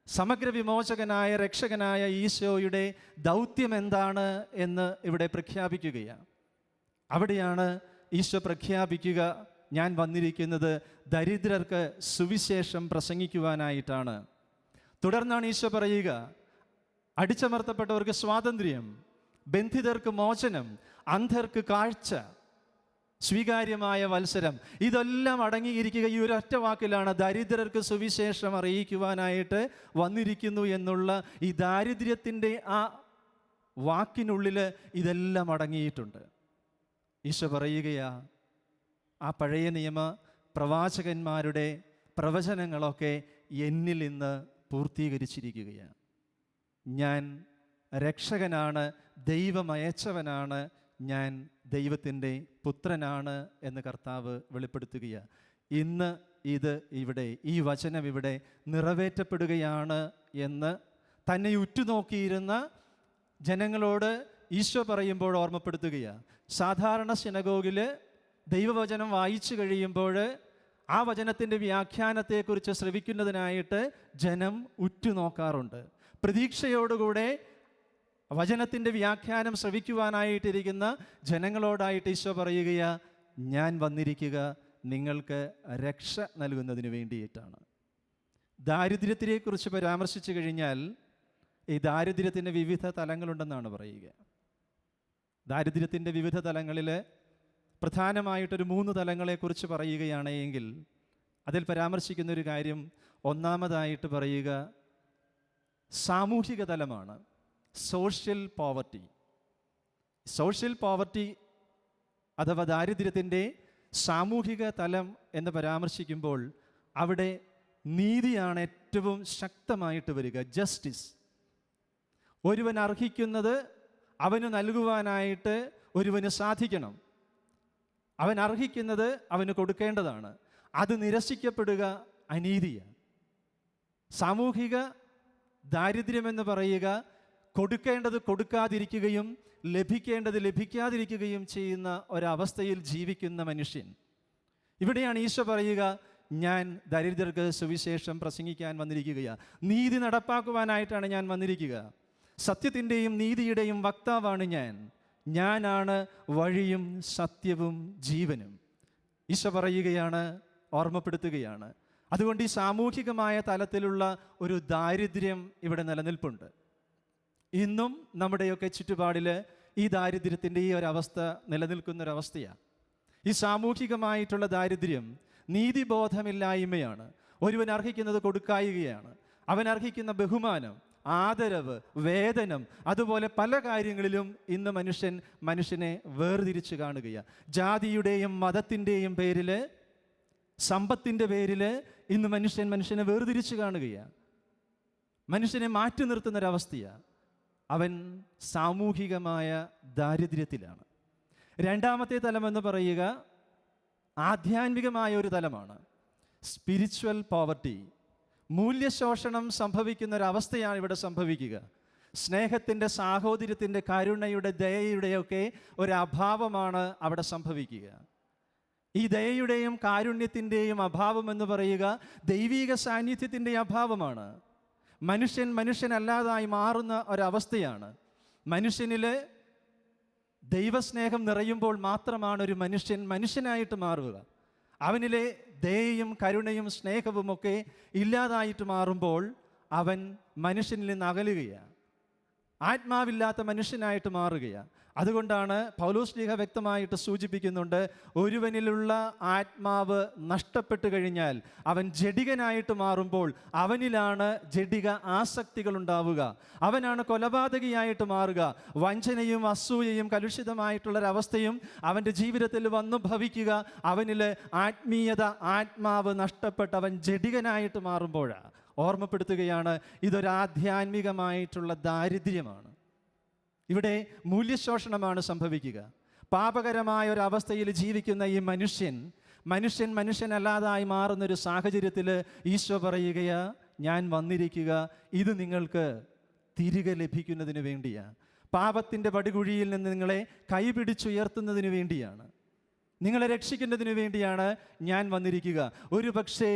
സമഗ്ര വിമോചകനായ രക്ഷകനായ ഈശോയുടെ ദൗത്യം എന്താണ് എന്ന് ഇവിടെ പ്രഖ്യാപിക്കുകയാണ്. അവിടെയാണ് ഈശോ പ്രഖ്യാപിക്കുക, ഞാൻ വന്നിരിക്കുന്നത് ദരിദ്രർക്ക് സുവിശേഷം പ്രസംഗിക്കുവാനായിട്ടാണ്. തുടർന്നാണ് ഈശോ പറയുക, അടിച്ചമർത്തപ്പെട്ടവർക്ക് സ്വാതന്ത്ര്യം, ബന്ധിതർക്ക് മോചനം, അന്ധർക്ക് കാഴ്ച, സ്വീകാര്യമായ വത്സരം, ഇതെല്ലാം അടങ്ങിയിരിക്കുക ഈ ഒരൊറ്റ വാക്കിലാണ്. ദരിദ്രർക്ക് സുവിശേഷം അറിയിക്കുവാനായിട്ട് വന്നിരിക്കുന്നു എന്നുള്ള ഈ ദാരിദ്ര്യത്തിൻ്റെ ആ വാക്കിനുള്ളിൽ ഇതെല്ലാം അടങ്ങിയിട്ടുണ്ട്. ഈശോ പറയുകയാ, ആ പഴയ നിയമ പ്രവാചകന്മാരുടെ പ്രവചനങ്ങളൊക്കെ എന്നിൽ ഇന്ന് പൂർത്തീകരിച്ചിരിക്കുകയാണ്. ഞാൻ രക്ഷകനാണ്, ദൈവമയച്ചവനാണ്, ഞാൻ ദൈവത്തിൻ്റെ പുത്രനാണ് എന്ന് കർത്താവ് വെളിപ്പെടുത്തുകയാണ്. ഇന്ന് ഇവിടെ ഈ വചനം ഇവിടെ നിറവേറ്റപ്പെടുകയാണ് എന്ന് തന്നെ ഉറ്റുനോക്കിയിരുന്ന ജനങ്ങളോട് ഈശോ പറയുമ്പോൾ ഓർമ്മപ്പെടുത്തുകയാണ്. സാധാരണ സിനഗോഗിൽ ദൈവവചനം വായിച്ചു കഴിയുമ്പോൾ ആ വചനത്തിൻ്റെ വ്യാഖ്യാനത്തെക്കുറിച്ച് ശ്രവിക്കുന്നതിനായിട്ട് ജനം ഉറ്റുനോക്കാറുണ്ട്. പ്രതീക്ഷയോടുകൂടെ വചനത്തിൻ്റെ വ്യാഖ്യാനം ശ്രവിക്കുവാനായിട്ടിരിക്കുന്ന ജനങ്ങളോടായിട്ട് ഈശോ പറയുകയാ, ഞാൻ വന്നിരിക്കുക നിങ്ങൾക്ക് രക്ഷ നൽകുന്നതിന് വേണ്ടിയിട്ടാണ്. ദാരിദ്ര്യത്തെക്കുറിച്ച് പരാമർശിച്ചു കഴിഞ്ഞാൽ ഈ ദാരിദ്ര്യത്തിൻ്റെ വിവിധ തലങ്ങളുണ്ടെന്നാണ് പറയുക. ദാരിദ്ര്യത്തിൻ്റെ വിവിധ തലങ്ങളിൽ പ്രധാനമായിട്ടൊരു 3 തലങ്ങളെക്കുറിച്ച് പറയുകയാണ് എങ്കിൽ അതിൽ പരാമർശിക്കുന്ന ഒരു കാര്യം, ഒന്നാമതായിട്ട് പറയുക സാമൂഹിക തലമാണ്. സോഷ്യൽ പോവർട്ടി അഥവാ ദാരിദ്ര്യത്തിൻ്റെ സാമൂഹിക തലം എന്ന് പരാമർശിക്കുമ്പോൾ അവിടെ നീതിയാണ് ഏറ്റവും ശക്തമായിട്ട് വരിക. ജസ്റ്റിസ്, ഒരുവൻ അർഹിക്കുന്നത് അവന് നൽകുവാനായിട്ട് ഒരുവന് സാധിക്കണം. അവൻ അർഹിക്കുന്നത് അവന് കൊടുക്കേണ്ടതാണ്. അത് നിരസിക്കപ്പെടുക അനീതിയാണ്. സാമൂഹിക ദാരിദ്ര്യമെന്ന് പറയുക കൊടുക്കേണ്ടത് കൊടുക്കാതിരിക്കുകയും ലഭിക്കേണ്ടത് ലഭിക്കാതിരിക്കുകയും ചെയ്യുന്ന ഒരവസ്ഥയിൽ ജീവിക്കുന്ന മനുഷ്യൻ. ഇവിടെയാണ് ഈശോ പറയുക, ഞാൻ ദരിദ്രർക്ക് സുവിശേഷം പ്രസംഗിക്കാൻ വന്നിരിക്കുകയാണ്, നീതി നടപ്പാക്കുവാനായിട്ടാണ് ഞാൻ വന്നിരിക്കുക, സത്യത്തിൻ്റെയും നീതിയുടെയും വക്താവാണ് ഞാനാണ് വഴിയും സത്യവും ജീവനും. ഈശോ പറയുകയാണ്, ഓർമ്മപ്പെടുത്തുകയാണ്. അതുകൊണ്ട് ഈ സാമൂഹികമായ തലത്തിലുള്ള ഒരു ദാരിദ്ര്യം ഇവിടെ നിലനിൽപ്പുണ്ട്. ഇന്നും നമ്മുടെയൊക്കെ ചുറ്റുപാടിൽ ഈ ദാരിദ്ര്യത്തിൻ്റെ ഈ ഒരവസ്ഥ നിലനിൽക്കുന്നൊരവസ്ഥയാണ്. ഈ സാമൂഹികമായിട്ടുള്ള ദാരിദ്ര്യം നീതിബോധമില്ലായ്മയാണ്. ഒരുവൻ അർഹിക്കുന്നത് കൊടുക്കായികയാണ്. അവൻ അർഹിക്കുന്ന ബഹുമാനം, ആദരവ്, വേതനം, അതുപോലെ പല കാര്യങ്ങളിലും ഇന്ന് മനുഷ്യനെ വേർതിരിച്ച് കാണുകയാണ്. ജാതിയുടെയും മതത്തിൻ്റെയും പേരിൽ, സമ്പത്തിൻ്റെ പേരിൽ ഇന്ന് മനുഷ്യനെ വേർതിരിച്ച് കാണുകയാണ്. മനുഷ്യനെ മാറ്റി നിർത്തുന്നൊരവസ്ഥയാണ്. അവൻ സാമൂഹികമായ ദാരിദ്ര്യത്തിലാണ്. രണ്ടാമത്തെ തലമെന്ന് പറയുക ആധ്യാത്മികമായ ഒരു തലമാണ്. സ്പിരിച്വൽ പോവർട്ടി, മൂല്യശോഷണം സംഭവിക്കുന്നൊരവസ്ഥയാണ് ഇവിടെ സംഭവിക്കുക. സ്നേഹത്തിൻ്റെ, സാഹോദര്യത്തിൻ്റെ, കരുണയുടെ, ദയയുടെയൊക്കെ ഒരഭാവമാണ് അവിടെ സംഭവിക്കുക. ഈ ദയയുടെയും കാരുണ്യത്തിൻ്റെയും അഭാവം എന്ന് പറയുക ദൈവിക സാന്നിധ്യത്തിൻ്റെ അഭാവമാണ്. മനുഷ്യനല്ലാതായി മാറുന്ന ഒരവസ്ഥയാണ്. മനുഷ്യനിൽ ദൈവസ്നേഹം നിറയുമ്പോൾ മാത്രമാണ് ഒരു മനുഷ്യനായിട്ട് മാറുക. അവനിലെ ദയയും കരുണയും സ്നേഹവുമൊക്കെ ഇല്ലാതായിട്ട് മാറുമ്പോൾ അവൻ മനുഷ്യനിൽ നിന്ന് അകലുകയാണ്, ആത്മാവില്ലാത്ത മനുഷ്യനായിട്ട് മാറുകയാണ്. അതുകൊണ്ടാണ് പൗലോസ് ശ്ലീഹ വ്യക്തമായിട്ട് സൂചിപ്പിക്കുന്നുണ്ട്, ഒരുവനിലുള്ള ആത്മാവ് നഷ്ടപ്പെട്ടു കഴിഞ്ഞാൽ അവൻ ജഡികനായിട്ട് മാറുമ്പോൾ അവനിലാണ് ജഡിക ആസക്തികൾ ഉണ്ടാവുക. അവനാണ് കൊലപാതകിയായിട്ട് മാറുക. വഞ്ചനയും അസൂയയും കലുഷിതമായിട്ടുള്ളൊരവസ്ഥയും അവൻ്റെ ജീവിതത്തിൽ വന്നു ഭവിക്കുക. അവനിൽ ആത്മീയത, ആത്മാവ് നഷ്ടപ്പെട്ട് അവൻ ജഡികനായിട്ട് മാറുമ്പോഴാണ്. ഓർമ്മപ്പെടുത്തുകയാണ്, ഇതൊരു ആധ്യാത്മികമായിട്ടുള്ള ദാരിദ്ര്യമാണ്. ഇവിടെ മൂല്യശോഷണമാണ് സംഭവിക്കുക. പാപകരമായ ഒരവസ്ഥയിൽ ജീവിക്കുന്ന ഈ മനുഷ്യനല്ലാതായി മാറുന്നൊരു സാഹചര്യത്തിൽ ഈശോ പറയുകയാ, ഞാൻ വന്നിരിക്കുക ഇത് നിങ്ങൾക്ക് തിരികെ ലഭിക്കുന്നതിന് വേണ്ടിയാണ്. പാപത്തിൻ്റെ പടുകുഴിയിൽ നിന്ന് നിങ്ങളെ കൈപിടിച്ചുയർത്തുന്നതിന് വേണ്ടിയാണ്, നിങ്ങളെ രക്ഷിക്കുന്നതിന് വേണ്ടിയാണ് ഞാൻ വന്നിരിക്കുക. ഒരു പക്ഷേ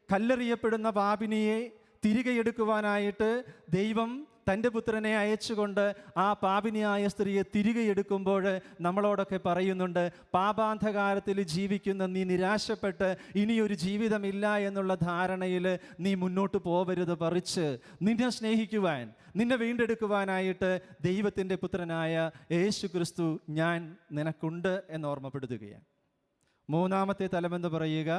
കല്ലെറിയപ്പെടുന്ന പാപിനിയെ തിരികെ എടുക്കുവാനായിട്ട് ദൈവം തൻ്റെ പുത്രനെ അയച്ചുകൊണ്ട് ആ പാപിനിയായ സ്ത്രീയെ തിരികെ എടുക്കുമ്പോൾ നമ്മളോടൊക്കെ പറയുന്നുണ്ട്, പാപാന്ധകാരത്തിൽ ജീവിക്കുന്ന നീ നിരാശപ്പെട്ട് ഇനിയൊരു ജീവിതമില്ല എന്നുള്ള ധാരണയിൽ നീ മുന്നോട്ട് പോവരുത്. പറിച്ച് നിന്നെ സ്നേഹിക്കുവാൻ, നിന്നെ വീണ്ടെടുക്കുവാനായിട്ട് ദൈവത്തിൻ്റെ പുത്രനായ യേശു ക്രിസ്തു ഞാൻ നിനക്കുണ്ട് എന്ന് ഓർമ്മപ്പെടുത്തുകയാണ്. മൂന്നാമത്തെ തലമെന്ന് പറയുക,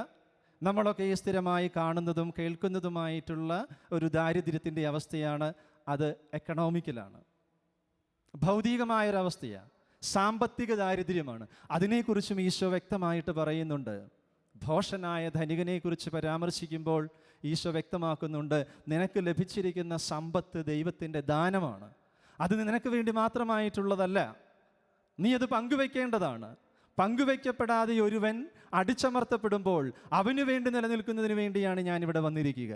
നമ്മളൊക്കെ ഈ സ്ഥിരമായി കാണുന്നതും കേൾക്കുന്നതുമായിട്ടുള്ള ഒരു ദാരിദ്ര്യത്തിൻ്റെ അവസ്ഥയാണ്. അത് എക്കണോമിക്കലാണ്, ഭൗതികമായൊരവസ്ഥയാണ്, സാമ്പത്തിക ദാരിദ്ര്യമാണ്. അതിനെക്കുറിച്ചും ഈശോ വ്യക്തമായിട്ട് പറയുന്നുണ്ട്. ഭോഷനായ ധനികനെക്കുറിച്ച് പരാമർശിക്കുമ്പോൾ ഈശോ വ്യക്തമാക്കുന്നുണ്ട്, നിനക്ക് ലഭിച്ചിരിക്കുന്ന സമ്പത്ത് ദൈവത്തിൻ്റെ ദാനമാണ്. അത് നിനക്ക് വേണ്ടി മാത്രമായിട്ടുള്ളതല്ല, നീ അത് പങ്കുവെക്കേണ്ടതാണ്. പങ്കുവെക്കപ്പെടാതെ ഒരുവൻ അടിച്ചമർത്തപ്പെടുമ്പോൾ അവന് വേണ്ടി നിലനിൽക്കുന്നതിന് വേണ്ടിയാണ് ഞാനിവിടെ വന്നിരിക്കുക.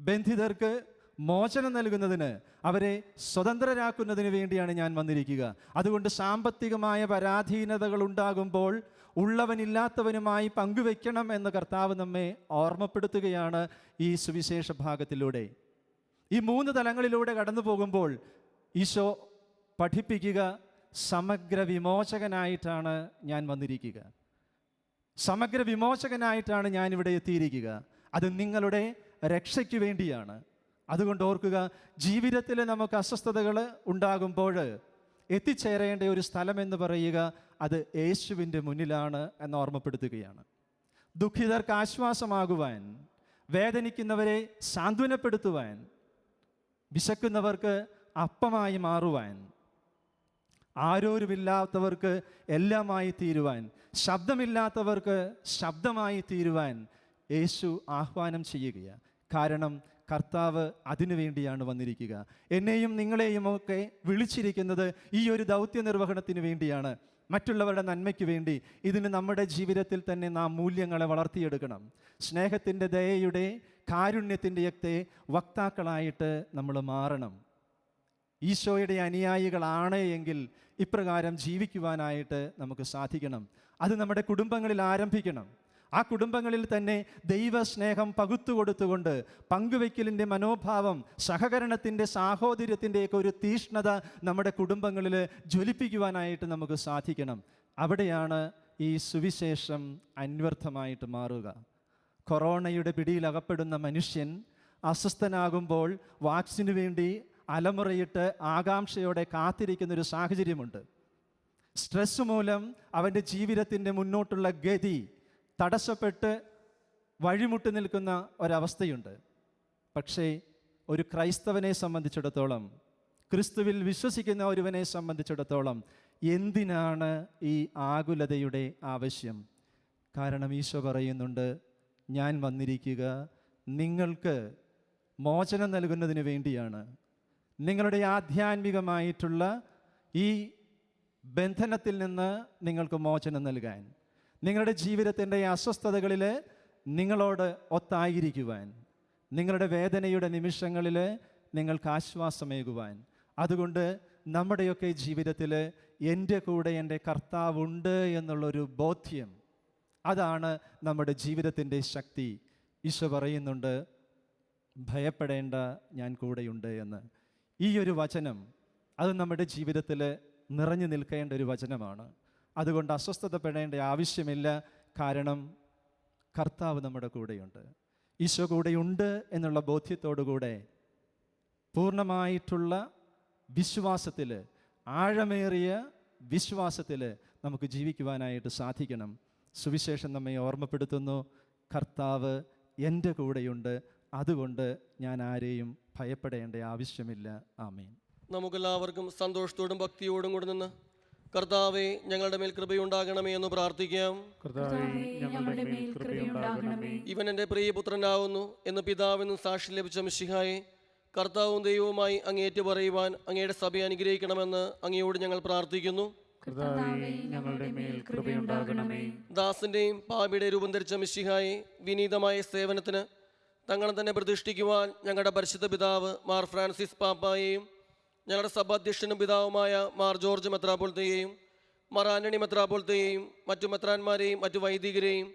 ബന്ധിതർക്ക് മോചനം നൽകുന്നതിന്, അവരെ സ്വതന്ത്രരാക്കുന്നതിന് വേണ്ടിയാണ് ഞാൻ വന്നിരിക്കുക. അതുകൊണ്ട് സാമ്പത്തികമായ പരാധീനതകൾ ഉണ്ടാകുമ്പോൾ ഉള്ളവനില്ലാത്തവനുമായി പങ്കുവെക്കണം എന്ന് കർത്താവ് നമ്മെ ഓർമ്മപ്പെടുത്തുകയാണ് ഈ സുവിശേഷ ഭാഗത്തിലൂടെ. ഈ 3 തലങ്ങളിലൂടെ കടന്നു പോകുമ്പോൾ ഈശോ പഠിപ്പിക്കുക, സമഗ്ര വിമോചകനായിട്ടാണ് ഞാൻ വന്നിരിക്കുക, സമഗ്ര വിമോചകനായിട്ടാണ് ഞാനിവിടെ എത്തിയിരിക്കുക. അത് നിങ്ങളുടെ രക്ഷയ്ക്ക് വേണ്ടിയാണ്. അതുകൊണ്ട് ഓർക്കുക, ജീവിതത്തിൽ നമുക്ക് അസ്വസ്ഥതകൾ ഉണ്ടാകുമ്പോൾ എത്തിച്ചേരേണ്ട ഒരു സ്ഥലമെന്ന് പറയുക അത് യേശുവിൻ്റെ മുന്നിലാണ് എന്ന് ഓർമ്മപ്പെടുത്തുകയാണ്. ദുഃഖിതർക്ക് ആശ്വാസമാകുവാൻ, വേദനിക്കുന്നവരെ സാന്ത്വനപ്പെടുത്തുവാൻ, വിശക്കുന്നവർക്ക് അപ്പമായി മാറുവാൻ, ആരോരുമില്ലാത്തവർക്ക് എല്ലാമായി തീരുവാൻ, ശബ്ദമില്ലാത്തവർക്ക് ശബ്ദമായി തീരുവാൻ യേശു ആഹ്വാനം ചെയ്യുകയാണ്. കാരണം കർത്താവ് അതിനു വേണ്ടിയാണ് വന്നിരിക്കുക. എന്നെയും നിങ്ങളെയും ഒക്കെ വിളിച്ചിരിക്കുന്നത് ഈ ഒരു ദൗത്യ നിർവഹണത്തിന് വേണ്ടിയാണ്, മറ്റുള്ളവരുടെ നന്മയ്ക്ക് വേണ്ടി. ഇതിന് നമ്മുടെ ജീവിതത്തിൽ തന്നെ നാം മൂല്യങ്ങളെ വളർത്തിയെടുക്കണം. സ്നേഹത്തിൻ്റെ, ദയയുടെ, കാരുണ്യത്തിൻ്റെയൊക്കെ വക്താക്കളായിട്ട് നമ്മൾ മാറണം. ഈശോയുടെ അനുയായികളാണ് എങ്കിൽ ഇപ്രകാരം ജീവിക്കുവാനായിട്ട് നമുക്ക് സാധിക്കണം. അത് നമ്മുടെ കുടുംബങ്ങളിൽ ആരംഭിക്കണം. ആ കുടുംബങ്ങളിൽ തന്നെ ദൈവസ്നേഹം പകുത്തുകൊടുത്തുകൊണ്ട് പങ്കുവയ്ക്കലിൻ്റെ മനോഭാവം, സഹകരണത്തിൻ്റെ, സാഹോദര്യത്തിൻ്റെയൊക്കെ ഒരു തീഷ്ണത നമ്മുടെ കുടുംബങ്ങളിൽ ജ്വലിപ്പിക്കുവാനായിട്ട് നമുക്ക് സാധിക്കണം. അവിടെയാണ് ഈ സുവിശേഷം അന്വർത്ഥമായിട്ട് മാറുക. കൊറോണയുടെ പിടിയിൽ അകപ്പെടുന്ന മനുഷ്യൻ അസ്വസ്ഥനാകുമ്പോൾ വാക്സിന് വേണ്ടി അലമുറയിട്ട് ആകാംക്ഷയോടെ കാത്തിരിക്കുന്നൊരു സാഹചര്യമുണ്ട്. സ്ട്രെസ് മൂലം അവൻ്റെ ജീവിതത്തിൻ്റെ മുന്നോട്ടുള്ള ഗതി തടസ്സപ്പെട്ട് വഴിമുട്ടി നിൽക്കുന്ന ഒരവസ്ഥയുണ്ട്. പക്ഷേ ഒരു ക്രൈസ്തവനെ സംബന്ധിച്ചിടത്തോളം, ക്രിസ്തുവിൽ വിശ്വസിക്കുന്ന ഒരുവനെ സംബന്ധിച്ചിടത്തോളം എന്തിനാണ് ഈ ആകുലതയുടെ ആവശ്യം? കാരണം ഈശോ പറയുന്നുണ്ട്, ഞാൻ വന്നിരിക്കുക നിങ്ങൾക്ക് മോചനം നൽകുന്നതിന് വേണ്ടിയാണ്. നിങ്ങളുടെ ആധ്യാത്മികമായിട്ടുള്ള ഈ ബന്ധനത്തിൽ നിന്ന് നിങ്ങൾക്ക് മോചനം നൽകാൻ, നിങ്ങളുടെ ജീവിതത്തിൻ്റെ അസ്വസ്ഥതകളിൽ നിങ്ങളോട് ഒത്തായിരിക്കുവാൻ, നിങ്ങളുടെ വേദനയുടെ നിമിഷങ്ങളിൽ നിങ്ങൾക്ക് ആശ്വാസമേകുവാൻ. അതുകൊണ്ട് നമ്മുടെയൊക്കെ ജീവിതത്തിൽ എൻ്റെ കൂടെ എൻ്റെ കർത്താവുണ്ട് എന്നുള്ളൊരു ബോധ്യം, അതാണ് നമ്മുടെ ജീവിതത്തിൻ്റെ ശക്തി. ഈശോ പറയുന്നുണ്ട്, ഭയപ്പെടേണ്ട, ഞാൻ കൂടെയുണ്ട് എന്ന്. ഈ ഒരു വചനം അത് നമ്മുടെ ജീവിതത്തിൽ നിറഞ്ഞു നിൽക്കേണ്ട ഒരു വചനമാണ്. അതുകൊണ്ട് അസ്വസ്ഥതപ്പെടേണ്ട ആവശ്യമില്ല. കാരണം കർത്താവ് നമ്മുടെ കൂടെയുണ്ട്. ഈശോ കൂടെയുണ്ട് എന്നുള്ള ബോധ്യത്തോടുകൂടെ പൂർണ്ണമായിട്ടുള്ള വിശ്വാസത്തിൽ ആഴമേറിയ വിശ്വാസത്തിൽ നമുക്ക് ജീവിക്കുവാനായിട്ട് സാധിക്കണം. സുവിശേഷം നമ്മെ ഓർമ്മപ്പെടുത്തുന്നു, കർത്താവ് എൻ്റെ കൂടെയുണ്ട്, അതുകൊണ്ട് ഞാൻ ആരെയും ഭയപ്പെടേണ്ട ആവശ്യമില്ല. ആമേൻ. നമുക്കെല്ലാവർക്കും സന്തോഷത്തോടും ഭക്തിയോടും കൂടെ നിന്ന് കർത്താവെ ഞങ്ങളുടെ മേൽ കൃപയുണ്ടാകണമേ എന്ന് പ്രാർത്ഥിക്കാം. കർത്താവേ, ഞങ്ങളുടെ മേൽ കൃപയുണ്ടാകണമേ. ഇവൻ എൻ്റെ പ്രിയപുത്രനാവുന്നു എന്ന് പിതാവിനും സാക്ഷി ലഭിച്ച മിശിഹായെ, കർത്താവും ദൈവവുമായി അങ്ങേറ്റു പറയുവാൻ അങ്ങയുടെ സഭയെ അനുഗ്രഹിക്കണമെന്ന് അങ്ങയോട് ഞങ്ങൾ പ്രാർത്ഥിക്കുന്നു. കർത്താവേ, ഞങ്ങളുടെ മേൽ കൃപയുണ്ടാകണമേ. ദാസന്റെയും പാപിയുടെ രൂപം ധരിച്ച മിശിഹായെ, വിനീതമായ സേവനത്തിന് തങ്ങളെ തന്നെ പ്രതിഷ്ഠിക്കുവാൻ ഞങ്ങളുടെ പരിശുദ്ധ പിതാവ് മാർ ഫ്രാൻസിസ് പാപ്പായെയും ഞങ്ങളുടെ സഭാധ്യക്ഷനും പിതാവുമായ മാർ ജോർജ് മെത്രാപ്പൊലീത്തയെയും മാർ ആന്റണി മെത്രാപ്പൊലീത്തയെയും മറ്റു മെത്രാന്മാരെയും മറ്റു വൈദികരെയും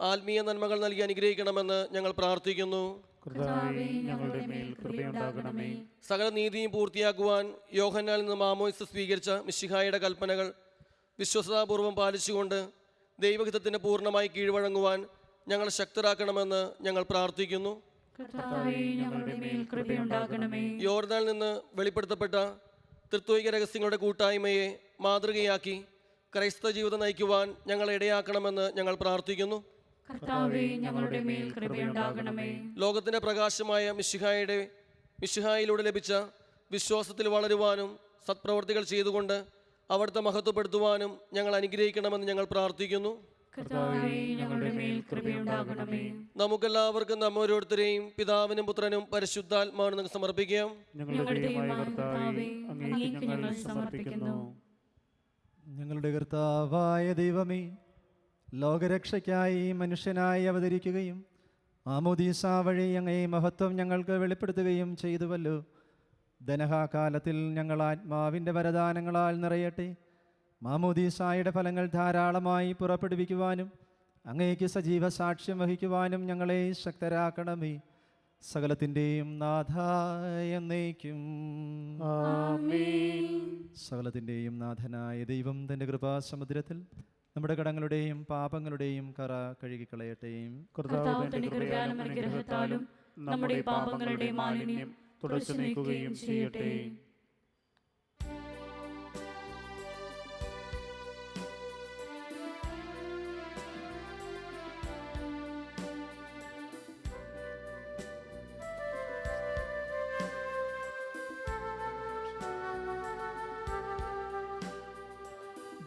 ആത്മീയ നന്മകൾ നൽകി അനുഗ്രഹിക്കണമെന്ന് ഞങ്ങൾ പ്രാർത്ഥിക്കുന്നു. കർത്താവേ, ഞങ്ങളുടെ മേൽ കൃപയുണ്ടാകണമേ. സകല നീതിയും പൂർത്തിയാക്കുവാൻ യോഹന്നാനിൽ നിന്ന് മാമോദിസ സ്വീകരിച്ച മിശിഹായുടെ കൽപ്പനകൾ വിശ്വസതാപൂർവം പാലിച്ചുകൊണ്ട് ദൈവഹിതത്തിന് പൂർണ്ണമായി കീഴ്വഴങ്ങുവാൻ ഞങ്ങൾ ശക്തരാക്കണമെന്ന് ഞങ്ങൾ പ്രാർത്ഥിക്കുന്നു. കർത്താവേ, ഞങ്ങളുടെ മേൽ കൃപയുണ്ടാകണമേ. യോർദാനിൽ നിന്ന് വെളിപ്പെടുത്തപ്പെട്ട തൃത്വൈക രഹസ്യങ്ങളുടെ കൂട്ടായ്മയെ മാതൃകയാക്കി ക്രൈസ്തവ ജീവിതം നയിക്കുവാൻ ഞങ്ങൾ ഇടയാക്കണമെന്ന് ഞങ്ങൾ പ്രാർത്ഥിക്കുന്നു. കർത്താവേ, ഞങ്ങളുടെ മേൽ കൃപയുണ്ടാകണമേ. ലോകത്തിൻ്റെ പ്രകാശമായ മിശിഹായിലൂടെ ലഭിച്ച വിശ്വാസത്തിൽ വളരുവാനും സത്പ്രവർത്തികൾ ചെയ്തുകൊണ്ട് അവിടുത്തെ മഹത്വപ്പെടുത്തുവാനും ഞങ്ങൾ അനുഗ്രഹിക്കണമെന്ന് ഞങ്ങൾ പ്രാർത്ഥിക്കുന്നു. കർത്താവേ, ഞങ്ങളുടെ മേൽ കൃപയുണ്ടാകണമേ. നമുക്കെല്ലാവർക്കും നമ്മോരോരുത്തരെയും പിതാവിനും പുത്രനും പരിശുദ്ധാത്മാവിനും സമർപ്പിക്കാം. ഞങ്ങളുടെ ദൈവമായ കർത്താവേ, അങ്ങേക്ക് ഞങ്ങൾ സമർപ്പിക്കുന്നു. ഞങ്ങളുടെ കർത്താവായ ദൈവമേ, ലോകരക്ഷയ്ക്കായി മനുഷ്യനായി അവതരിക്കുകയും മാമോദീസ വഴി അങ്ങേ മഹത്വം ഞങ്ങൾക്ക് വെളിപ്പെടുത്തുകയും ചെയ്തുവല്ലോ. ധനഹാകാലത്തിൽ ഞങ്ങൾ ആത്മാവിൻ്റെ വരദാനങ്ങളാൽ നിറയട്ടെ. മാമോദീസായുടെ ഫലങ്ങൾ ധാരാളമായി പുറപ്പെടുവിക്കുവാനും അങ്ങേക്ക് സജീവ സാക്ഷ്യം വഹിക്കുവാനും ഞങ്ങളെ ശക്തരാക്കണമേ. സകലത്തിൻ്റെയും നാഥായ എന്നേക്കും ആമേൻ. സകലത്തിൻ്റെയും നാഥനായ ദൈവം തൻ്റെ കൃപാസമുദ്രത്തിൽ നമ്മുടെ കടങ്ങളുടെയും പാപങ്ങളുടെയും കറ കഴുകിക്കളയട്ടെ. കർത്താവ് തന്റെ കൃപയാലും അനുഗ്രഹത്താലും നമ്മുടെ പാപങ്ങളുടെ മാലിന്യം തുടച്ചു നീക്കുകയും ചെയ്യട്ടെ.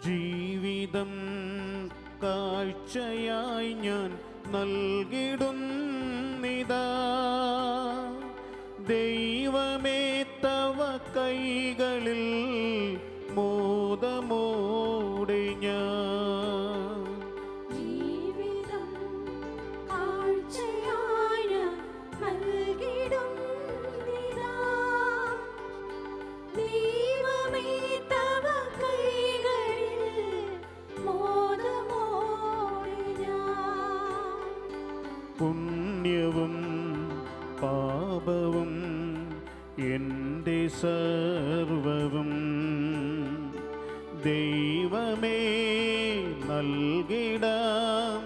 ജീവിതം കാഴ്ചയായി ഞാൻ നൽകിടുന്നിതാ, ദൈവമേ തവ കൈകളിൽ മോദമോടെ ഞാൻ. ജീവിതം കാഴ്ചയായി ഞാൻ നൽകിടുന്നിതാ, ദൈവമേ തവ കൈകളിൽ മോദമോടെ ഞാൻ. പുണ്യവും പാപവും എൻ്റെ സർവവും ദൈവമേ നൽകിടാം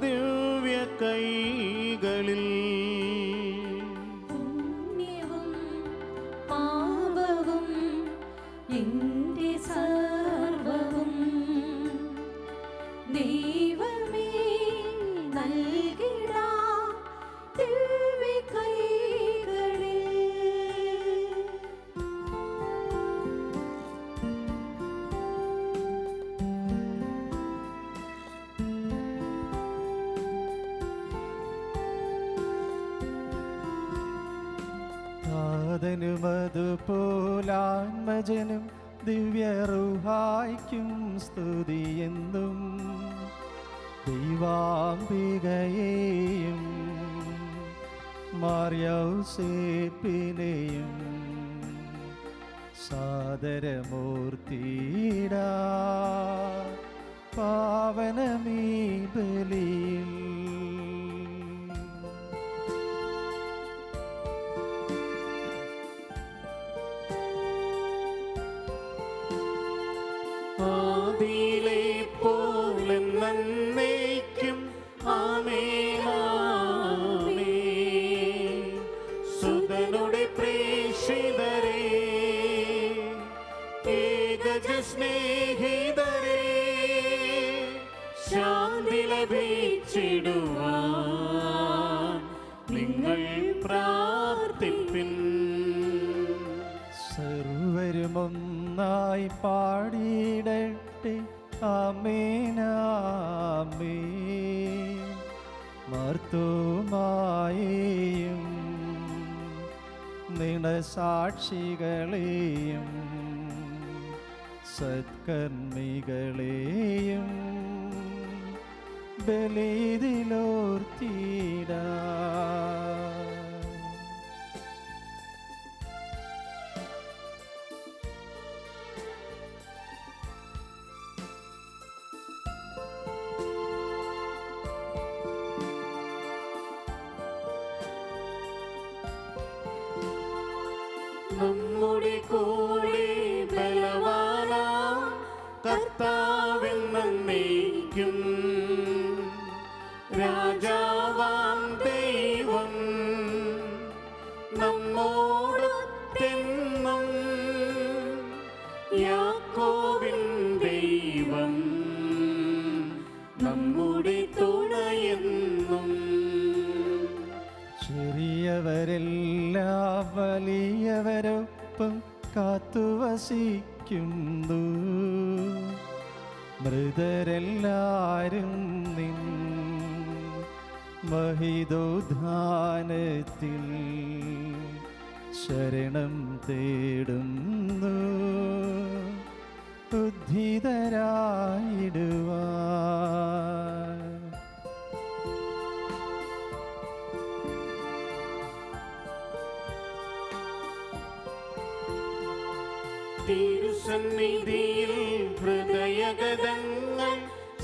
ദിവ്യ കൈകളിൽ. പുണ്യവും പാപവും എൻ്റെ സർവവും ദൈവമേ നൽകിടാം ദിവ്യ കൈകളിൽ. താതനുമതുപോലാത്മജനും ദിവ്യറുഹായ്ക്കും സ്തുതിയെന്നും ദൈവാംബികയെയും മാർയൗസേപ്പിനെയും സാദരമൂർത്തിയിടാ പാവനമീ ബലിയിൽ. ആദിയിലെ പോലെ നന്നേക്കും ആമേൻ ആമേൻ. സുതനുടെ പ്രേക്ഷിതരേ, ഒന്നായി പാടിയിടട്ടെ ആമേനാമേൻ. മർത്തോമായെയും നിണസാക്ഷികളെയും സത്കർമ്മികളെയും ബലിയിലോർത്തിടാ. നമ്മുടെ കൂടെ ബലവാനാം കർത്താവെന്നേക്കും രാജാവാം ദൈവം നമ്മോടൊത്തെന്നും. യാക്കോബിൻ ദൈവം നമ്മുടെ തുണയെന്നും. ചെറിയവരെല്ലാം വലിയവരൊപ്പം കാത്തുവസിക്കുന്നു. മൃതരെല്ലാരും നിൻ മഹിതോദ്ധാനത്തിൽ ശരണം തേടുന്നു. ഉദ്ധിതരായിടുവാൻ തിരുസന്നിധിയിൽ ഹൃദയഗതങ്ങൾ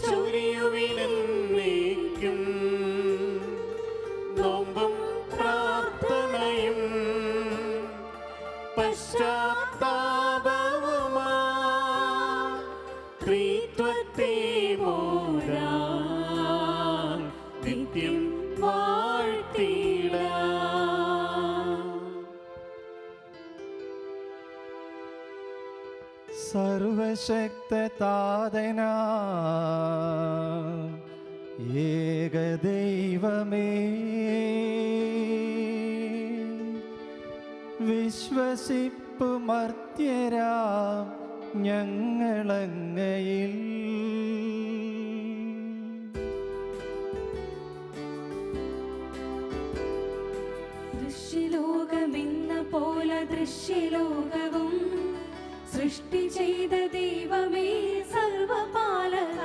ചൊരിയുവിനെന്നേക്കും. നോമ്പും പ്രാർത്ഥനയും പശ്ചാത്താപവുമാ ത്രിത്വത്തെ മോരാൻ നിത്യം വാഴ്ത്തിടാം. സർവശക്തതാതനാ ഏകദൈവമേ, വിശ്വസിപ്പു മർത്യരാം ഞങ്ങളങ്ങയിൽ. ദൃശ്യലോകമെന്ന പോലെ ദൃശ്യലോകവും സൃഷ്ടി ചെയ്ത ദൈവമേ സർവപാലക,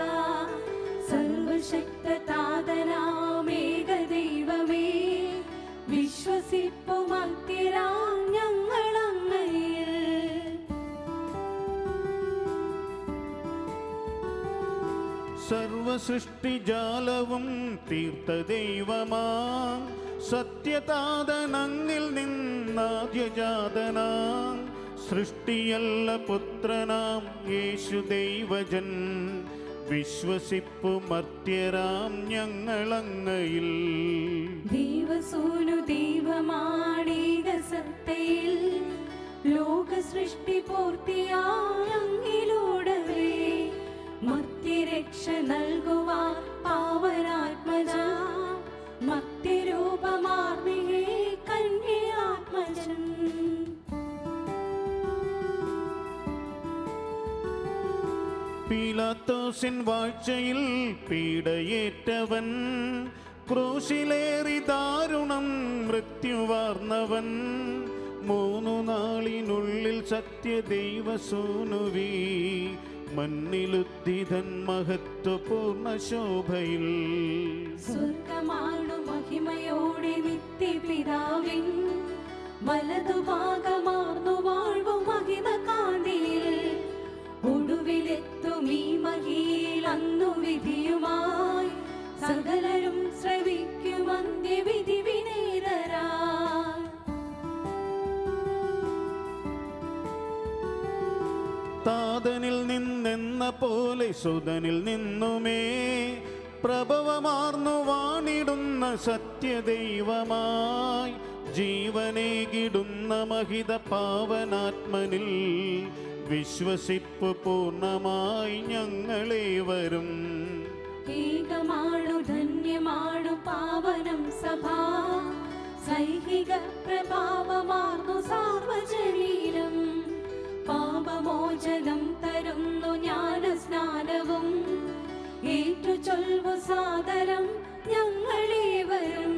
സർവശക്തതാതനാമേക ദൈവമേ, വിശ്വസിപ്പു മർത്യരാം ഞങ്ങളങ്ങയിൽ. സർവസൃഷ്ടിജാലവും തീർത്ത ദൈവമാ സത്യതാതനങ്ങിൽ നിന്നാദ്യജാതനാം. സൃഷ്ടിയല്ല പുത്രനാം യേശു ദൈവജൻ, വിശ്വസിപ്പു മർത്യരാം ഞങ്ങളങ്ങയിൽ. ദൈവസൂനു ദൈവമാണേക സത്തയിൽ, ലോക സൃഷ്ടി പൂർത്തിയാങ്ങിലൂടവേ, മർത്യരക്ഷ നൽകുവാൻ പാവനാത്മജ, മർത്യരൂപമാർന്നിഹേ കന്യാത്മജൻ. പീലാത്തോസിൻ വാഴ്ചയിൽ പീഡയേറ്റവൻ, ക്രൂശിലേറി ദാരുണം മൃത്യുവാർന്നവൻ, 3 നാളിനുള്ളിൽ സത്യദൈവസൂനുവീ മണ്ണിലുദ്ധിതൻ മഹത്വപൂർണ്ണ ശോഭയിൽ. സ്വർഗമാണു മഹിമയോടെ നിത്യപിതാവിൻ വലതുഭാഗമാർന്നു വാഴ്വു മഹിത കാന്തിയിൽ. ഒടുവിലെത്തും ഈ മഹിയിൽ അന്നു വിധിയുമായി സകലരും ശ്രവിക്കും അന്ത്യവിധി വിനീതരായി. താതനിൽ നിന്നെന്ന പോലെ സുതനിൽ നിന്നുമേ പ്രഭവമാർന്നു വാണിടുന്ന സത്യദൈവമായി, ജീവനേകിടുന്ന മഹിത പാവനാത്മനിൽ വിശ്വസിപ്പ് പൂർണ്ണമായി ഞങ്ങളേവരും. ഏകമാണു ധന്യമാണു പാവനം സഭാ, സൈഹിക പ്രഭാവമാർന്നു സാർവജനീനം. പാപ പാപമോചനം തരുന്നു ജ്ഞാനസ്നാനവും ഏറ്റു ചൊൽവു സാദരം ഞങ്ങളേവരും.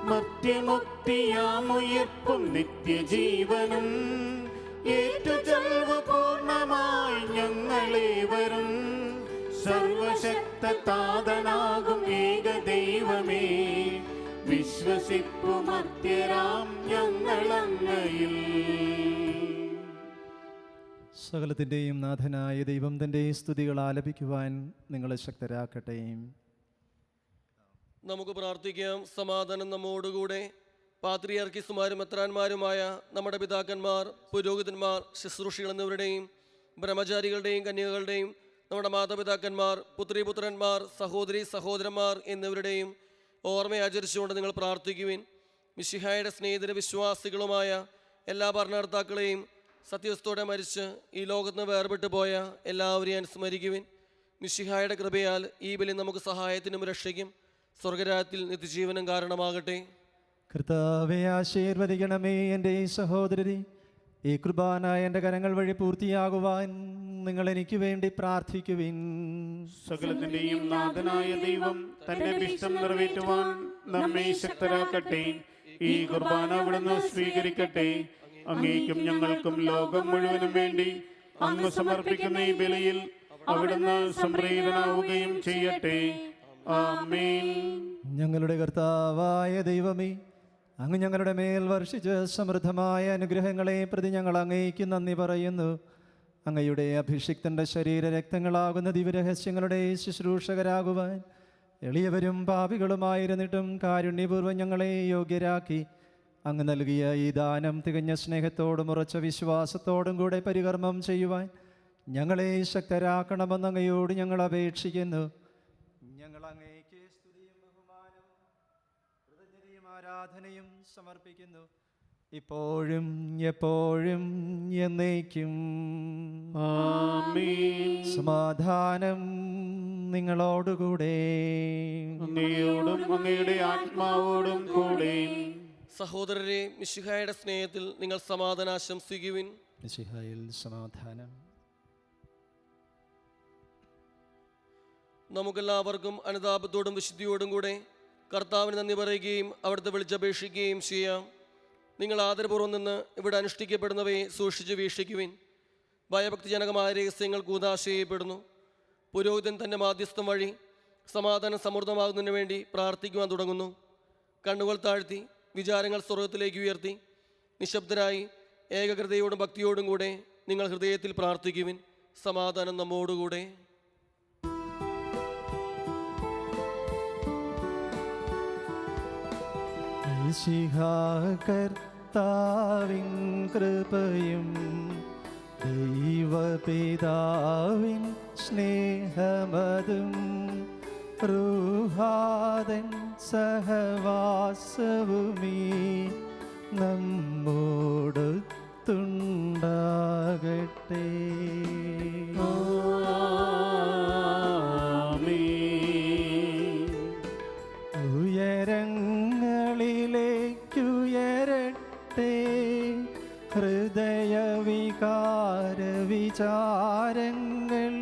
മർത്യമുക്തിയാമുയർപ്പും നിത്യജീവനും ഏറ്റുചൊൽവു പൂർണ്ണമായി ഞങ്ങളേവരും. സർവശക്തതാതനാകും ഏകദൈവമേ, വിശ്വസിപ്പു മർത്യരാം ഞങ്ങളങ്ങയിൽ. സകലത്തിൻ്റെയും നാഥനായ ദൈവം തൻ്റെ സ്തുതികൾ ആലപിക്കുവാൻ നിങ്ങളെ ശക്തരാക്കട്ടെ. നമുക്ക് പ്രാർത്ഥിക്കാം. സമാധാനം നമ്മോടുകൂടെ. പാത്രിയാർക്കീസുമാരും മെത്രാന്മാരുമായ നമ്മുടെ പിതാക്കന്മാർ, പുരോഹിതന്മാർ, ശുശ്രൂഷികൾ എന്നിവരുടെയും ബ്രഹ്മചാരികളുടെയും കന്യകകളുടെയും നമ്മുടെ മാതാപിതാക്കന്മാർ, പുത്രീപുത്രന്മാർ, സഹോദരി സഹോദരന്മാർ എന്നിവരുടെയും ഓർമ്മ ആചരിച്ചുകൊണ്ട് നിങ്ങൾ പ്രാർത്ഥിക്കുവിൻ. മിശിഹായുടെ സ്നേഹിതര വിശ്വാസികളുമായ എല്ലാ ഭരണകർത്താക്കളെയും സത്യവസ്ഥയോടെ മരിച്ച് ഈ ലോകത്ത് നിന്ന് വേർപെട്ടു പോയ എല്ലാവരെയും അനുസ്മരിക്കുവിൻ. മിശിഹായുടെ കൃപയാൽ ഈ ബലി നമുക്ക് സഹായത്തിനും രക്ഷയ്ക്കും സ്വർഗരാജ്യത്തിൽ നിത്യജീവനം കാരണമാകട്ടെ. കർത്താവെ ആശീർവദിക്കണമേ എൻ്റെ സഹോദരരെ. ഈ കുർബാന എൻ്റെ കരങ്ങൾ വഴി പൂർത്തിയാകുവാൻ നിങ്ങൾ എനിക്ക് വേണ്ടി പ്രാർത്ഥിക്കുവിൻ. സകലത്തിന്റെയും നാഥനായ ദൈവം തന്റെ ഇഷ്ടം നിറവേറ്റുവാൻ നമ്മെ ശക്തരാക്കട്ടെ. ഈ കുർബാന അവിടുന്ന് സ്വീകരിക്കട്ടെ. അങ്ങേക്കും ഞങ്ങൾക്കും ലോകം മുഴുവനും വേണ്ടി അങ്ങ് സമർപ്പിക്കുന്ന ഈ ബലിയിൽ അവിടുന്ന് സംപ്രീതനാവുകയും ചെയ്യട്ടെ. ആമേൻ. ഞങ്ങളുടെ കർത്താവായ ദൈവമേ, അങ്ങ് ഞങ്ങളുടെ മേൽ വർഷിച്ച സമൃദ്ധമായ അനുഗ്രഹങ്ങളെ പ്രതി ഞങ്ങൾ അങ്ങേക്ക് നന്ദി പറയുന്നു. അങ്ങയുടെ അഭിഷിക്തന്റെ ശരീര രക്തങ്ങളാകുന്ന ദിവ്യരഹസ്യങ്ങളുടെ ശുശ്രൂഷകരാകുവാൻ എളിയവരും പാപികളുമായിരുന്നിട്ടും കാരുണ്യപൂർവ്വം ഞങ്ങളെ യോഗ്യരാക്കി അങ്ങ് നൽകിയ ഈ ദാനം തികഞ്ഞ സ്നേഹത്തോടും ഉറച്ച വിശ്വാസത്തോടും കൂടെ പരികർമ്മം ചെയ്യുവാൻ ഞങ്ങളെ ശക്തരാക്കണമെന്ന് അങ്ങയോട് ഞങ്ങൾ അപേക്ഷിക്കുന്നു. ഞങ്ങൾ അങ്ങേക്ക് സ്തുതിയും ബഹുമാനവും കൃതജ്ഞതയും ആരാധനയും സമർപ്പിക്കുന്നു, ഇപ്പോഴും എപ്പോഴും എന്നേക്കും. ആമേൻ. സമാധാനം നിങ്ങളോടുകൂടെ. അങ്ങയോടും അങ്ങയുടെ ആത്മാവോടും കൂടെ. സഹോദരരെ, മിശിഹായുടെ സ്നേഹത്തിൽ നിങ്ങൾ സമാധാനം ആശംസിക്കുവിൻ. മിശിഹായിൽ സമാധാനം. നമുക്കെല്ലാവർക്കും അനുതാപത്തോടും വിശുദ്ധിയോടും കൂടെ കർത്താവിന് നന്ദി പറയുകയും അവിടുത്തെ വിളിച്ചപേക്ഷിക്കുകയും ചെയ്യാം. നിങ്ങൾ ആദരപൂർവ്വം നിന്ന് ഇവിടെ അനുഷ്ഠിക്കപ്പെടുന്നവയെ സൂക്ഷിച്ച് വീക്ഷിക്കുവിൻ. ഭയഭക്തിജനകമായ രഹസ്യങ്ങൾ കൂദാശ ചെയ്യപ്പെടുന്നു. പുരോഹിതൻ തൻ്റെ മാധ്യസ്ഥം വഴി സമാധാനം സമൃദ്ധമാകുന്നതിന് വേണ്ടി പ്രാർത്ഥിക്കുവാൻ തുടങ്ങുന്നു. കണ്ണുകൾ താഴ്ത്തി വിചാരങ്ങൾ സ്വർഗത്തിലേക്ക് ഉയർത്തി നിശബ്ദരായി ഏകാഗ്രതയോടും ഭക്തിയോടും കൂടെ നിങ്ങൾ ഹൃദയത്തിൽ പ്രാർത്ഥിക്കുവിൻ. സമാധാനം നമ്മോടുകൂടെ. കർത്താവിൻ കൃപയും ദൈവപിതാവിൻ സ്നേഹമതും റൂഹാദൻ സഹവാസവുമീ നമ്മോടൊത്തുണ്ടാകട്ടെ. ഉയരങ്ങളിലേക്കുയരട്ടെ ഹൃദയവികാര വിചാരങ്ങൾ.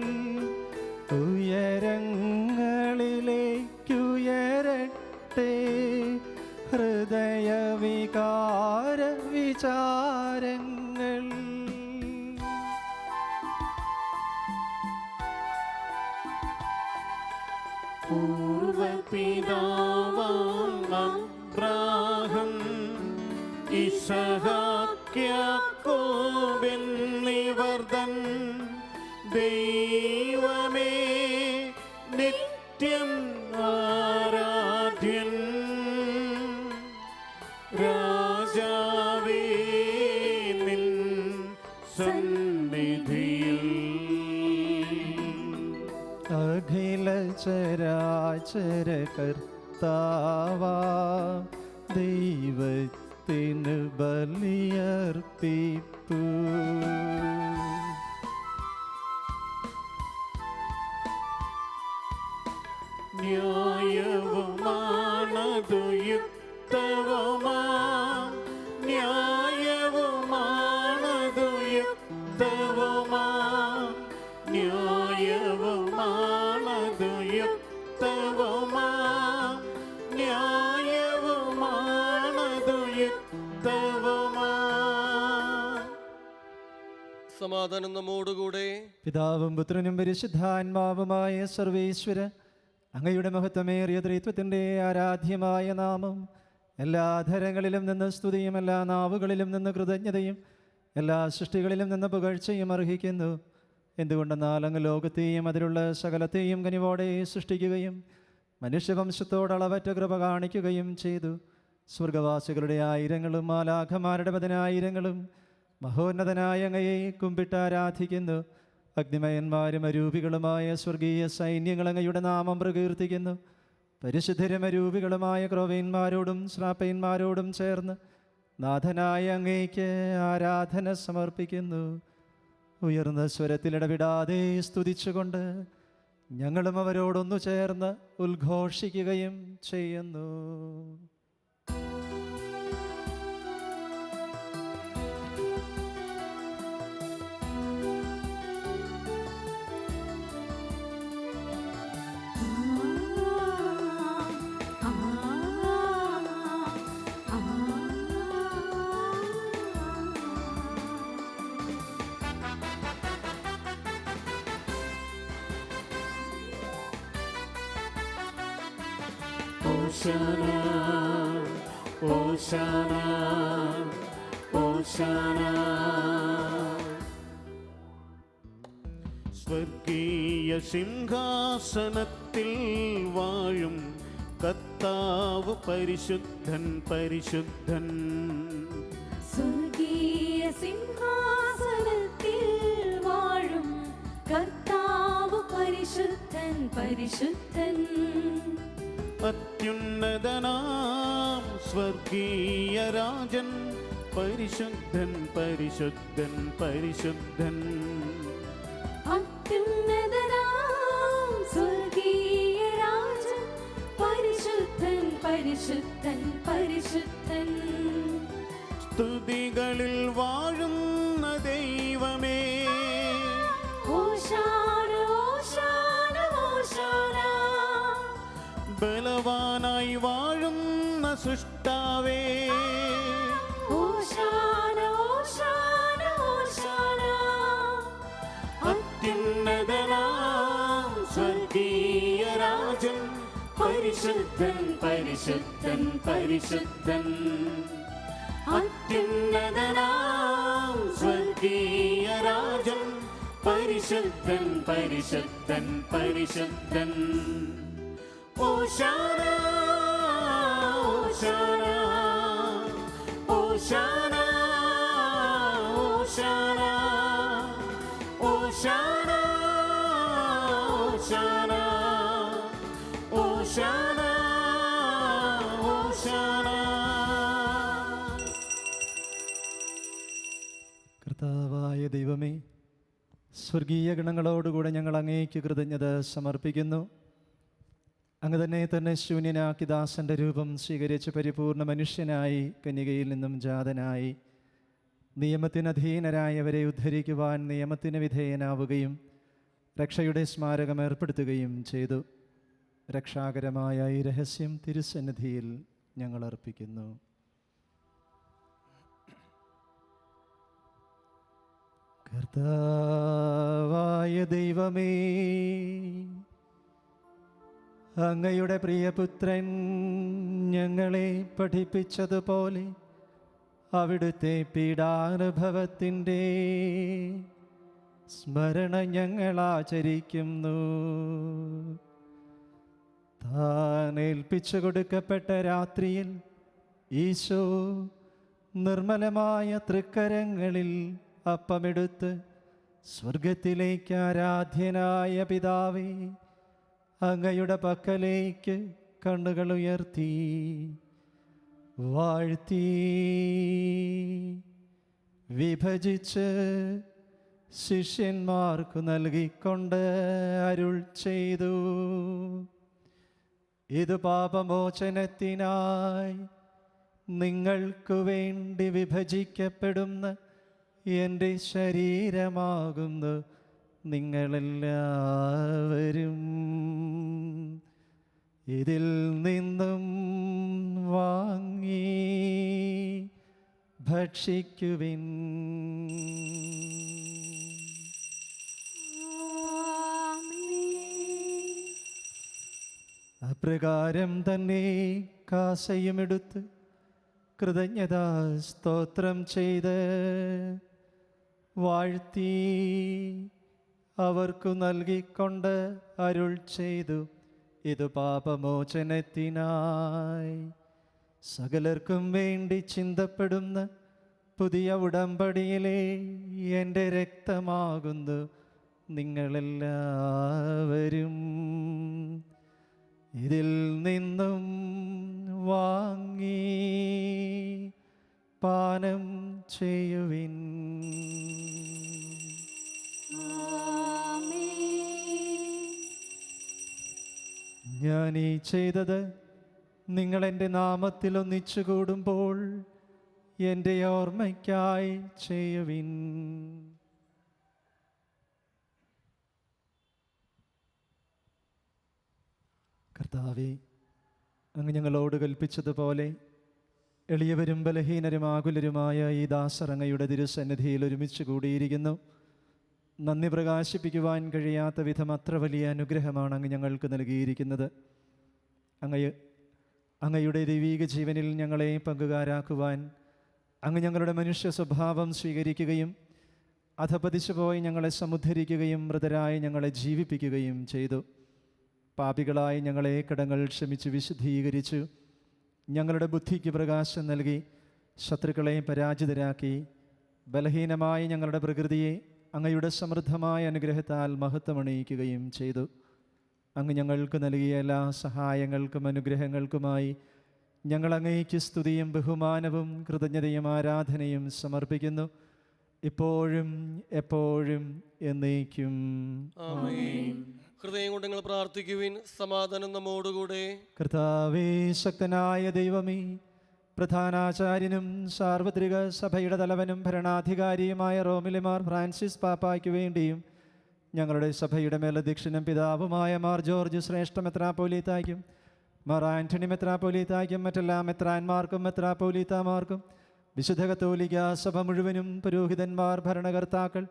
ഉയരങ്ങളിലേക്കുയരട്ടെ ഹൃദയവികാര വിചാരങ്ങൾ. പൂർവപിതാവാം അബ്രാഹം ഇസഹാക്ക് യാക്കോബ് എന്നിവർതൻ ദൈവമേ നിത്യം ആരാധ്യൻ. രാജാവേ നിൻ സന്നിധിയിൽ അഖില ചരാചര കർത്താവാ ദൈവത്തിന് ബലിയർപ്പിപ്പൂ. ന്യായവുമാണതു യുക്തവുമാ യുക്തവുമാ ന്യായവുമാണതു യുക്തവുമാ. സമാധാനം നമ്മോടുകൂടെ. പിതാവും പുത്രനും പരിശുദ്ധാത്മാവുമായ സർവേശ്വര, അങ്ങയുടെ മഹത്വമേറിയ ത്രിത്വത്തിൻ്റെ ആരാധ്യമായ നാമം എല്ലാ ധരങ്ങളിലും നിന്ന് സ്തുതിയും എല്ലാ നാവുകളിലും നിന്ന് കൃതജ്ഞതയും എല്ലാ സൃഷ്ടികളിലും നിന്ന് പുകഴ്ചയും അർഹിക്കുന്നു. എന്തുകൊണ്ടെന്നാൽ അങ്ങ് ലോകത്തെയും അതിലുള്ള സകലത്തെയും കനിവോടെ സൃഷ്ടിക്കുകയും മനുഷ്യവംശത്തോട് അളവറ്റ കൃപ കാണിക്കുകയും ചെയ്തു. സ്വർഗവാസികളുടെ ആയിരങ്ങളും മാലാഖമാരുടെ 10,000 മഹോന്നതനായ അങ്ങയെ കുമ്പിട്ട് ആരാധിക്കുന്നു. അഗ്നിമയന്മാരും അരൂപികളുമായ സ്വർഗീയ സൈന്യങ്ങൾ അങ്ങയുടെ നാമം പ്രകീർത്തിക്കുന്നു. പരിശുദ്ധരും അരൂപികളുമായ ക്രോവേന്മാരോടും ശ്രാപ്പയന്മാരോടും ചേർന്ന് നാഥനായ അങ്ങേക്ക് ആരാധന സമർപ്പിക്കുന്നു. ഉയർന്ന സ്വരത്തിലിടവിടാതെ സ്തുതിച്ചുകൊണ്ട് ഞങ്ങളും അവരോടൊന്നു ചേർന്ന് ഉദ്ഘോഷിക്കുകയും ചെയ്യുന്നു. ഓശാന ഓശാന ഓശാന. സ്വർഗീയ സിംഹാസനത്തിൽ വാഴും കർത്താവ് പരിശുദ്ധൻ പരിശുദ്ധൻ. സ്വർഗീയ സിംഹാസനത്തിൽ വാഴും കർത്താവ് പരിശുദ്ധൻ പരിശുദ്ധൻ. അത്യുന്നതനാം സ്വർഗീയ രാജൻ പരിശുദ്ധൻ പരിശുദ്ധൻ പരിശുദ്ധൻ. അത്യുന്നതനാം സ്വർഗീയ രാജൻ പരിശുദ്ധൻ പരിശുദ്ധൻ പരിശുദ്ധൻ. സ്തുതികളിൽ വാഴുന്ന ദൈവമേ, ഓശാന ഓശാന ഓശാന. ബലവാനായി വാഴുന്ന സൃഷ്ടാവേ, ഓശാന ഓശാന ഓശാന. അത്യുന്നതനാം സ്വർഗീയ രാജൻ പരിശുദ്ധൻ പരിശുദ്ധൻ പരിശുദ്ധൻ. അത്യുന്നതനാം സ്വർഗീയ രാജൻ പരിശുദ്ധൻ പരിശുദ്ധൻ പരിശുദ്ധൻ. ഓശാന ഓശാന ഓശാന ഓശാന ഓശാന ഓശാന ഓശാന ഓശാന. കർത്താവായ ദൈവമേ, സ്വർഗീയ ഗണങ്ങളോടുകൂടെ ഞങ്ങൾ അങ്ങേക്ക് കൃതജ്ഞത സമർപ്പിക്കുന്നു. അങ്ങ് തന്നെ ശൂന്യനാക്കി ദാസന്റെ രൂപം സ്വീകരിച്ച് പരിപൂർണ മനുഷ്യനായി കന്യകയിൽ നിന്നും ജാതനായി നിയമത്തിനധീനരായവരെ ഉദ്ധരിക്കുവാൻ നിയമത്തിന് വിധേയനാവുകയും രക്ഷയുടെ സ്മാരകം ഏർപ്പെടുത്തുകയും ചെയ്തു. രക്ഷാകരമായ ഈ രഹസ്യം തിരുസന്നിധിയിൽ ഞങ്ങൾ അർപ്പിക്കുന്നു. കർത്താവായ ദൈവമേ, അങ്ങയുടെ പ്രിയപുത്രൻ ഞങ്ങളെ പഠിപ്പിച്ചതുപോലെ അവിടുത്തെ പീഡാനുഭവത്തിൻ്റെ സ്മരണ ഞങ്ങൾ ആചരിക്കുന്നു. താൻ ഏൽപ്പിച്ചു കൊടുക്കപ്പെട്ട രാത്രിയിൽ ഈശോ നിർമ്മലമായ തൃക്കരങ്ങളിൽ അപ്പമെടുത്ത് സ്വർഗത്തിലേക്ക് ആരാധ്യനായ പിതാവേ, അങ്ങയുടെ പക്കലേക്ക് കണ്ണുകൾ ഉയർത്തി വാഴ്ത്തി വിഭജിച്ച് ശിഷ്യന്മാർക്കു നൽകിക്കൊണ്ട് അരുൾ ചെയ്തു: ഇത് പാപമോചനത്തിനായി നിങ്ങൾക്കു വേണ്ടി വിഭജിക്കപ്പെടുന്ന എൻ്റെ ശരീരമാകുന്നു. നിങ്ങളെല്ലാവരും ഇതിൽ നിന്നും വാങ്ങി ഭക്ഷിക്കുവിൻ. അപ്രകാരം തന്നെ കാസയുമെടുത്ത് കൃതജ്ഞതാ സ്തോത്രം ചെയ്ത് വാഴ്ത്തി അവർക്കു നൽകിക്കൊണ്ട് അരുൾ ചെയ്തു, ഇത് പാപമോചനത്തിനായി സകലർക്കും വേണ്ടി ചിന്തപ്പെടുന്ന പുതിയ ഉടമ്പടിയിലെ എൻ്റെ രക്തമാകുന്നു. നിങ്ങളെല്ലാവരും ഇതിൽ നിന്നും വാങ്ങി പാനം ചെയ്യുവിൻ. ഞാൻ ഈ ചെയ്തത് നിങ്ങൾ എൻ്റെ നാമത്തിൽ ഒന്നിച്ചു കൂടുമ്പോൾ എൻ്റെ ഓർമ്മയ്ക്കായി ചെയ്യുവിൻ. കർത്താവേ, അങ്ങ് ഞങ്ങളോട് കൽപ്പിച്ചതുപോലെ എളിയവരും ബലഹീനരും ആകുലരുമായ ഈ ദാസർ അങ്ങയുടെ തിരുസന്നിധിയിൽ ഒരുമിച്ച് കൂടിയിരിക്കുന്നു. നന്ദി പ്രകാശിപ്പിക്കുവാൻ കഴിയാത്ത വിധം അത്ര വലിയ അനുഗ്രഹമാണ് അങ്ങ് ഞങ്ങൾക്ക് നൽകിയിരിക്കുന്നത്. അങ്ങയുടെ ദൈവീക ജീവനിൽ ഞങ്ങളെ പങ്കുകാരാക്കുവാൻ അങ്ങ് ഞങ്ങളുടെ മനുഷ്യ സ്വഭാവം സ്വീകരിക്കുകയും അധപതിച്ചു പോയി ഞങ്ങളെ സമുദ്ധരിക്കുകയും മൃതരായി ഞങ്ങളെ ജീവിപ്പിക്കുകയും ചെയ്തു. പാപികളായി ഞങ്ങളെ കടങ്ങൾ ക്ഷമിച്ച് വിശുദ്ധീകരിച്ചു. ഞങ്ങളുടെ ബുദ്ധിക്ക് പ്രകാശം നൽകി ശത്രുക്കളെ പരാജിതരാക്കി. ബലഹീനമായി ഞങ്ങളുടെ പ്രകൃതിയെ അങ്ങയുടെ സമൃദ്ധമായ അനുഗ്രഹത്താൽ മഹത്വമണിയിക്കുകയും ചെയ്തു. അങ്ങ് ഞങ്ങൾക്ക് നൽകിയ എല്ലാ സഹായങ്ങൾക്കും അനുഗ്രഹങ്ങൾക്കുമായി ഞങ്ങൾ അങ്ങേക്ക് സ്തുതിയും ബഹുമാനവും കൃതജ്ഞതയും ആരാധനയും സമർപ്പിക്കുന്നു, ഇപ്പോഴും എപ്പോഴും എന്നേക്കും. ആമേൻ. ഹൃദയം കൊണ്ട് നിങ്ങൾ പ്രാർത്ഥിക്കുവിൻ. സമാധാനം നമ്മോടുകൂടെ. കർത്താവേ, ശക്തനായ ദൈവമേ, പ്രധാനാചാര്യനും സാർവത്രിക സഭയുടെ തലവനും ഭരണാധികാരിയുമായ റോമിലെ മാർ ഫ്രാൻസിസ് പാപ്പായ്ക്ക് വേണ്ടിയും ഞങ്ങളുടെ സഭയുടെ മേലധ്യക്ഷനും പിതാവുമായ മാർ ജോർജ് ശ്രേഷ്ഠ മെത്രാപ്പോലീത്തായ്ക്കും മാർ ആന്റണി മെത്രാപ്പോലീത്തായ്ക്കും മറ്റെല്ലാ മെത്രാന്മാർക്കും മെത്രാപ്പോലീത്താമാർക്കും വിശുദ്ധ കത്തോലിക്ക സഭ മുഴുവനും പുരോഹിതന്മാർ, ഭരണകർത്താക്കൾ,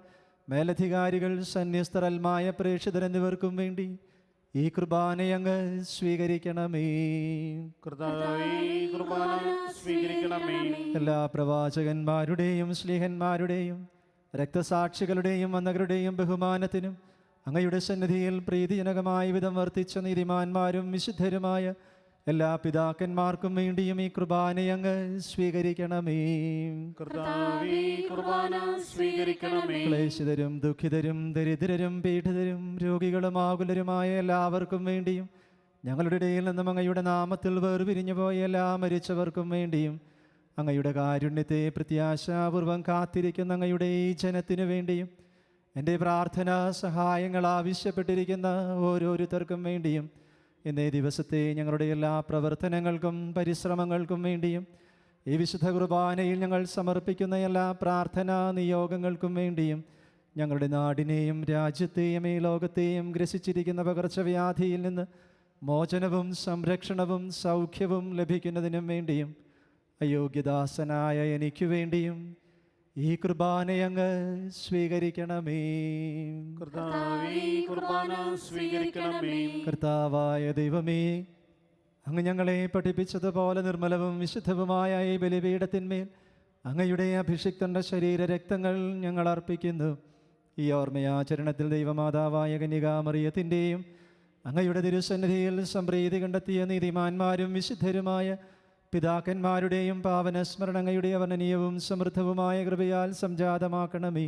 മേലധികാരികൾ, സന്യസ്തരൽമായ പ്രേക്ഷിതർ എന്നിവർക്കും വേണ്ടി ഈ കുർബാനയങ്ങ് സ്വീകരിക്കണമേ. സ്വീകരിക്കണമേ. എല്ലാ പ്രവാചകന്മാരുടെയും ശ്ലീഹന്മാരുടെയും രക്തസാക്ഷികളുടെയും വന്ദകരുടെയും ബഹുമാനത്തിനും അങ്ങയുടെ സന്നിധിയിൽ പ്രീതിജനകമായ വിധം വർത്തിച്ച നീതിമാന്മാരും വിശുദ്ധരുമായ എല്ലാ പിതാക്കന്മാർക്കും വേണ്ടിയും ഈ കുർബാനയങ്ങ് സ്വീകരിക്കണമേ. ക്ലേശിതരും ദുഃഖിതരും ദരിദ്രരും പീഡിതരും രോഗികളും ആകുലരുമായ എല്ലാവർക്കും വേണ്ടിയും ഞങ്ങളുടെ ഇടയിൽ നിന്നും അങ്ങയുടെ നാമത്തിൽ വേർപിരിഞ്ഞു പോയ എല്ലാ മരിച്ചവർക്കും വേണ്ടിയും അങ്ങയുടെ കാരുണ്യത്തെ പ്രത്യാശാപൂർവം കാത്തിരിക്കുന്ന അങ്ങയുടെ ഈ ജനത്തിനു വേണ്ടിയും എൻ്റെ പ്രാർത്ഥനാ സഹായങ്ങൾ ആവശ്യപ്പെട്ടിരിക്കുന്ന ഓരോരുത്തർക്കും വേണ്ടിയും ഇന്നേ ദിവസത്തെ ഞങ്ങളുടെ എല്ലാ പ്രവർത്തനങ്ങൾക്കും പരിശ്രമങ്ങൾക്കും വേണ്ടിയും ഈ വിശുദ്ധ കുർബാനയിൽ ഞങ്ങൾ സമർപ്പിക്കുന്ന എല്ലാ പ്രാർത്ഥനാ നിയോഗങ്ങൾക്കും വേണ്ടിയും ഞങ്ങളുടെ നാടിനെയും രാജ്യത്തെയും ഈ ലോകത്തെയും ഗ്രസിച്ചിരിക്കുന്ന പകർച്ചവ്യാധിയിൽ നിന്ന് മോചനവും സംരക്ഷണവും സൗഖ്യവും ലഭിക്കുന്നതിനും വേണ്ടിയും അയോഗ്യദാസനായ എനിക്ക് വേണ്ടിയും ഈ കുർബാനയങ്ങ് സ്വീകരിക്കണമേ. കർത്താവായ ദൈവമേ, അങ്ങ് ഞങ്ങളെ പഠിപ്പിച്ചതുപോലെ നിർമ്മലവും വിശുദ്ധവുമായ ഈ ബലിപീഠത്തിന്മേൽ അങ്ങയുടെ അഭിഷിക്തന്റെ ശരീരരക്തങ്ങൾ ഞങ്ങൾ അർപ്പിക്കുന്നു. ഈ ഓർമ്മയാചരണത്തിൽ ദൈവമാതാവായ കന്യകാമറിയത്തിൻ്റെയും അങ്ങയുടെ തിരുസന്നിധിയിൽ സംപ്രീതി കണ്ടെത്തിയ നീതിമാന്മാരും വിശുദ്ധരുമായ പിതാക്കന്മാരുടെയും പാവനസ്മരണ അങ്ങയുടെ അവർണ്ണനീയവും സമൃദ്ധവുമായ കൃപയാൽ സംജാതമാക്കണമേ.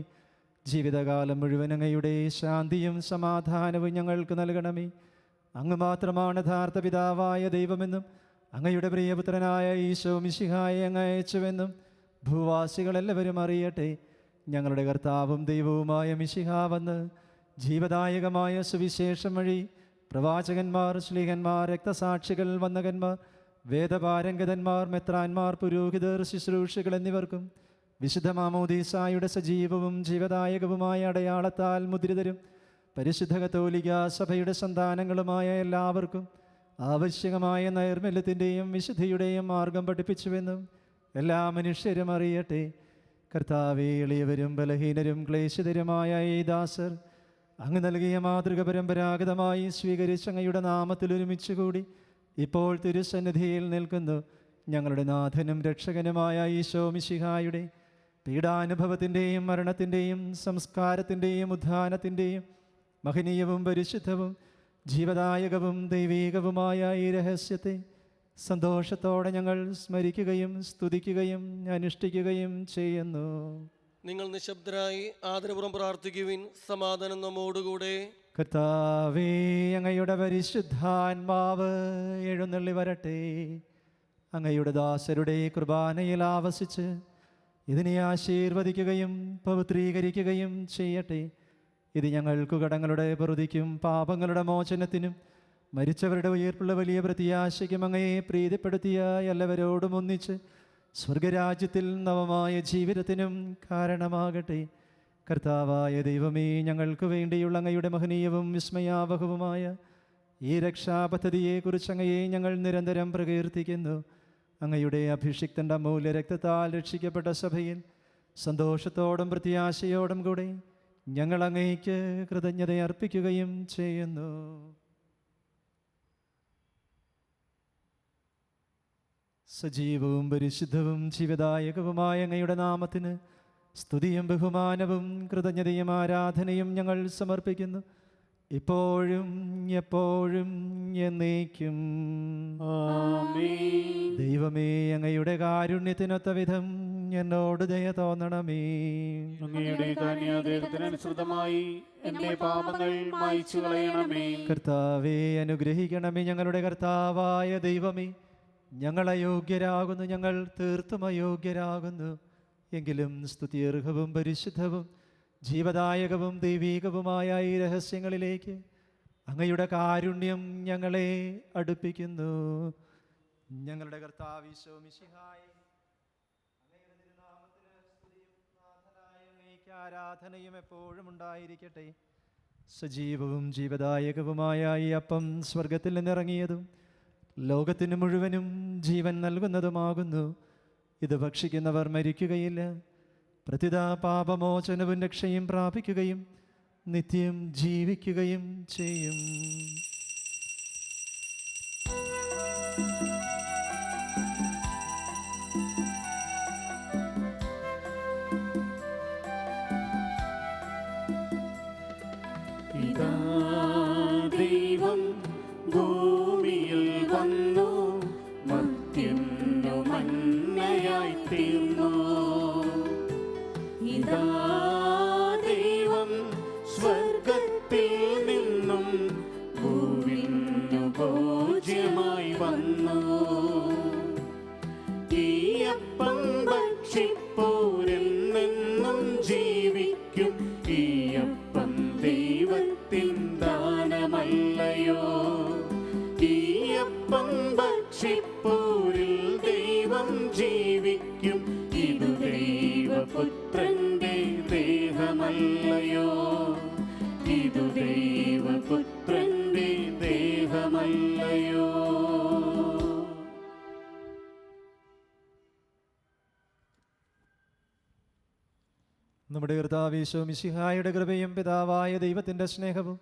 ജീവിതകാലം മുഴുവൻ അങ്ങയുടെ ശാന്തിയും സമാധാനവും ഞങ്ങൾക്ക് നൽകണമേ. അങ്ങ് മാത്രമാണ് യഥാർത്ഥ പിതാവായ ദൈവമെന്നും അങ്ങയുടെ പ്രിയപുത്രനായ ഈശോ മിശിഹായെ അങ്ങ് അയച്ചുവെന്നും ഭൂവാസികളെല്ലാവരും അറിയട്ടെ. ഞങ്ങളുടെ കർത്താവും ദൈവവുമായ മിശിഹാ വന്ന് ജീവദായകമായ സുവിശേഷം വഴി പ്രവാചകന്മാർ, ശ്ലീഹന്മാർ, രക്തസാക്ഷികൾ, വന്ദകന്മാർ, വേദപാരംഗതന്മാർ, മെത്രാന്മാർ, പുരോഹിതർ, ശുശ്രൂഷകൾ എന്നിവർക്കും വിശുദ്ധ മാമോദീസായുടെ സജീവവും ജീവദായകവുമായ അടയാളത്താൽ മുദ്രിതരും പരിശുദ്ധ കത്തോലിക്ക സഭയുടെ സന്താനങ്ങളുമായ എല്ലാവർക്കും ആവശ്യകമായ നൈർമല്യത്തിൻ്റെയും വിശുദ്ധിയുടെയും മാർഗം പഠിപ്പിച്ചുവെന്നും എല്ലാ മനുഷ്യരും അറിയട്ടെ. കർത്താവേ, എളിയവരും ബലഹീനരും ക്ലേശിതരുമായ ഈ ദാസർ അങ്ങ് നൽകിയ മാതൃക പരമ്പരാഗതമായി സ്വീകരിച്ച് അങ്ങയുടെ നാമത്തിൽ ഒരുമിച്ചുകൂടി ഇപ്പോൾ തിരുസന്നിധിയിൽ നിൽക്കുന്നു. ഞങ്ങളുടെ നാഥനും രക്ഷകനുമായ ഈശോ മിശിഹായുടെ പീഡാനുഭവത്തിൻ്റെയും മരണത്തിൻ്റെയും സംസ്കാരത്തിൻ്റെയും ഉത്ഥാനത്തിൻ്റെയും മഹനീയവും പരിശുദ്ധവും ജീവദായകവും ദൈവീകവുമായ ഈ രഹസ്യത്തെ സന്തോഷത്തോടെ ഞങ്ങൾ സ്മരിക്കുകയും സ്തുതിക്കുകയും അനുഷ്ഠിക്കുകയും ചെയ്യുന്നു. നിങ്ങൾ നിശബ്ദരായി ആദരപൂർവ്വം പ്രാർത്ഥിക്കുവിൻ. സമാധാനം നമ്മോടുകൂടെ. കർത്താവേ, അങ്ങയുടെ പരിശുദ്ധാത്മാവ് എഴുന്നള്ളി വരട്ടെ. അങ്ങയുടെ ദാസരുടെ കുർബാനയിൽ ആവസിച്ച് ഇതിനെ ആശീർവദിക്കുകയും പവിത്രീകരിക്കുകയും ചെയ്യട്ടെ. ഇത് ഞങ്ങൾക്ക് കടങ്ങളുടെ പൊറുതിക്കും പാപങ്ങളുടെ മോചനത്തിനും മരിച്ചവരുടെ ഉയർപ്പുള്ള വലിയ പ്രത്യാശയ്ക്കും അങ്ങയെ പ്രീതിപ്പെടുത്തിയ എല്ലാവരോടും ഒന്നിച്ച് സ്വർഗരാജ്യത്തിൽ നവമായ ജീവിതത്തിനും കാരണമാകട്ടെ. കർത്താവായ ദൈവമേ, ഞങ്ങൾക്ക് വേണ്ടിയുള്ള അങ്ങയുടെ മഹനീയവും വിസ്മയാവഹവുമായ ഈ രക്ഷാപദ്ധതിയെക്കുറിച്ച് അങ്ങയെ ഞങ്ങൾ നിരന്തരം പ്രകീർത്തിക്കുന്നു. അങ്ങയുടെ അഭിഷിക്തൻ്റെ അമൂല്യ രക്തത്താൽ രക്ഷിക്കപ്പെട്ട സഭയിൽ സന്തോഷത്തോടും പ്രത്യാശയോടും കൂടെ ഞങ്ങൾ അങ്ങേക്ക് കൃതജ്ഞത അർപ്പിക്കുകയും ചെയ്യുന്നു. സജീവവും പരിശുദ്ധവും ജീവദായകവുമായ അങ്ങയുടെ നാമത്തിന് സ്തുതിയും ബഹുമാനവും കൃതജ്ഞതയും ആരാധനയും ഞങ്ങൾ സമർപ്പിക്കുന്നു, ഇപ്പോഴും എപ്പോഴും എന്നേക്കും. ദൈവമേ, അങ്ങയുടെ കാരുണ്യത്തിനൊത്ത വിധം എന്നോട് ദയ തോന്നണമേ. അങ്ങയുടെ കാരുണ്യാദയത്തിനനുസൃതമായി എന്റെ പാപങ്ങൾ മായ്ച്ചു കളയണമേ. കർത്താവേ, അനുഗ്രഹിക്കണമേ. ഞങ്ങളുടെ കർത്താവായ ദൈവമേ, ഞങ്ങൾ അയോഗ്യരാകുന്നു, ഞങ്ങൾ തീർത്തും അയോഗ്യരാകുന്നു. എങ്കിലും സ്തുത്യർഹവും പരിശുദ്ധവും ജീവദായകവും ദൈവീകവുമായ ഈ രഹസ്യങ്ങളിലേക്ക് അങ്ങയുടെ കാരുണ്യം ഞങ്ങളെ അടുപ്പിക്കുന്നു. ഞങ്ങളുടെ കർത്താവ് ഈശോ മിശിഹായേ, അങ്ങയുടെ തിരുനാമത്തിന് സ്തുതിയും നാഥനായ അങ്ങേയ്ക്ക് ആരാധനയും എപ്പോഴും ഉണ്ടായിരിക്കട്ടെ. സജീവവും ജീവദായകവുമായ ഈ അപ്പം സ്വർഗത്തിൽ നിന്നിറങ്ങിയതും ലോകത്തിന് മുഴുവനും ജീവൻ നൽകുന്നതുമാകുന്നു. ഇത് ഭക്ഷിക്കുന്നവർ മരിക്കുകയില്ല, പ്രതിത പാപമോചനവും രക്ഷയും പ്രാപിക്കുകയും നിത്യം ജീവിക്കുകയും ചെയ്യും. ഇതാ ദൈവം ഭൂമിയിൽ വന്നു, മർത്യനു മന്നയായി തീർന്നു. ഇതാ ദൈവം സ്വർഗത്തിൽ നിന്നും ഭൂവിനു ഭോജ്യമായി വന്നു. ഈ അപ്പം ഭക്ഷിപ്പോരെന്നെന്നും ജീവിക്കും. ഈ അപ്പം ദൈവത്തിൻ ദാനമല്ലയോ? ഈ അപ്പം ഭക്ഷിപ്പോരിൽ ദൈവം ജീവിക്കും. ഇതു ദൈവപുത്രന്റെ ദേഹമല്ലയോ? ഇതു ദൈവപുത്രന്റെ ദേഹമല്ലയോ? നമ്മുടെ കർത്താവ് ഈശോ മിശിഹായുടെ കൃപയും പിതാവായ ദൈവത്തിൻ്റെ സ്നേഹവും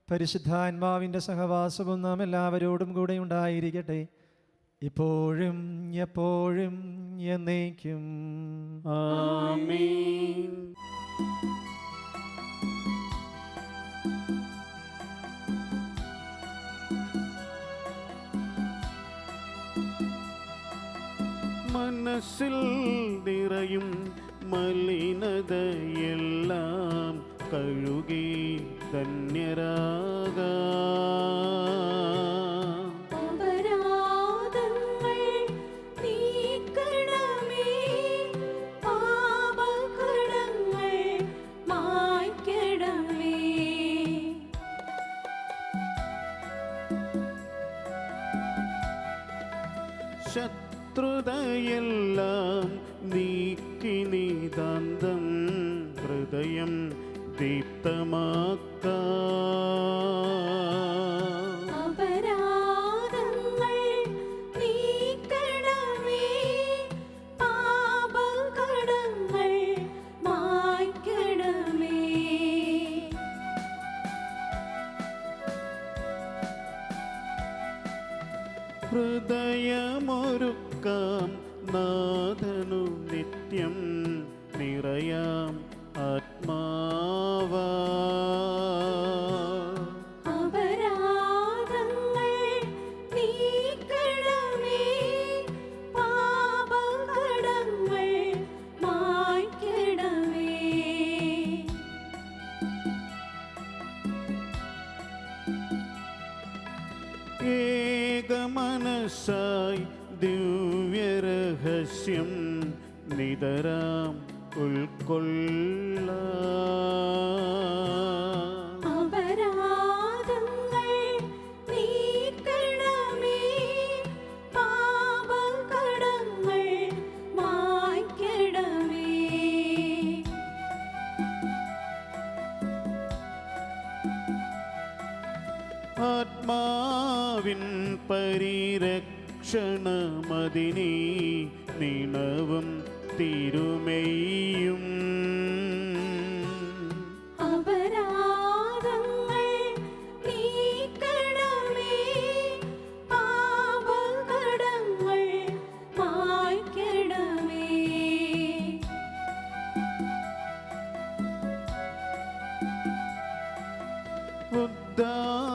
പരിശുദ്ധാത്മാവിൻ്റെ സഹവാസവും നാം എല്ലാവരോടും കൂടെ ഉണ്ടായിരിക്കട്ടെ, ഇപ്പോഴും എപ്പോഴും എന്നേക്കും. ആമേൻ. മനസ്സിൽ നിറയും മലിനതയെല്ലാം കഴുകി ധന്യരാകാം. അപരാധങ്ങൾ നീക്കണമേ, പാപകടങ്ങൾ മായ്ക്കണമേ. ശത്രുതയെല്ലാം നീക്കി നിതാന്തം ഹൃദയം ദീപ്തമാക്കാം. അപരാധങ്ങൾ ഹൃദയമൊരുക്കാം നാഥനു നിത്യം നിറയാം ആത്മാവാ. അപരാധങ്ങൾ നീക്കണമേ, പാപകടങ്ങൾ മായ്ക്കണമേ. ഏകമനസായി ദിവ്യരഹസ്യം നിതരാം ഉൾക്കൊള്ള. അപരാധങ്ങൾ നീക്കണമേ, പാപകടങ്ങൾ മായ്ക്കണമേ. ആത്മാവിൻ പരിരക്ഷണമതിനീ നിണവും തിരുമയും. അപരാധങ്ങൾ നീക്കണമേ, പാപകടങ്ങൾ മായ്ക്കണമേ.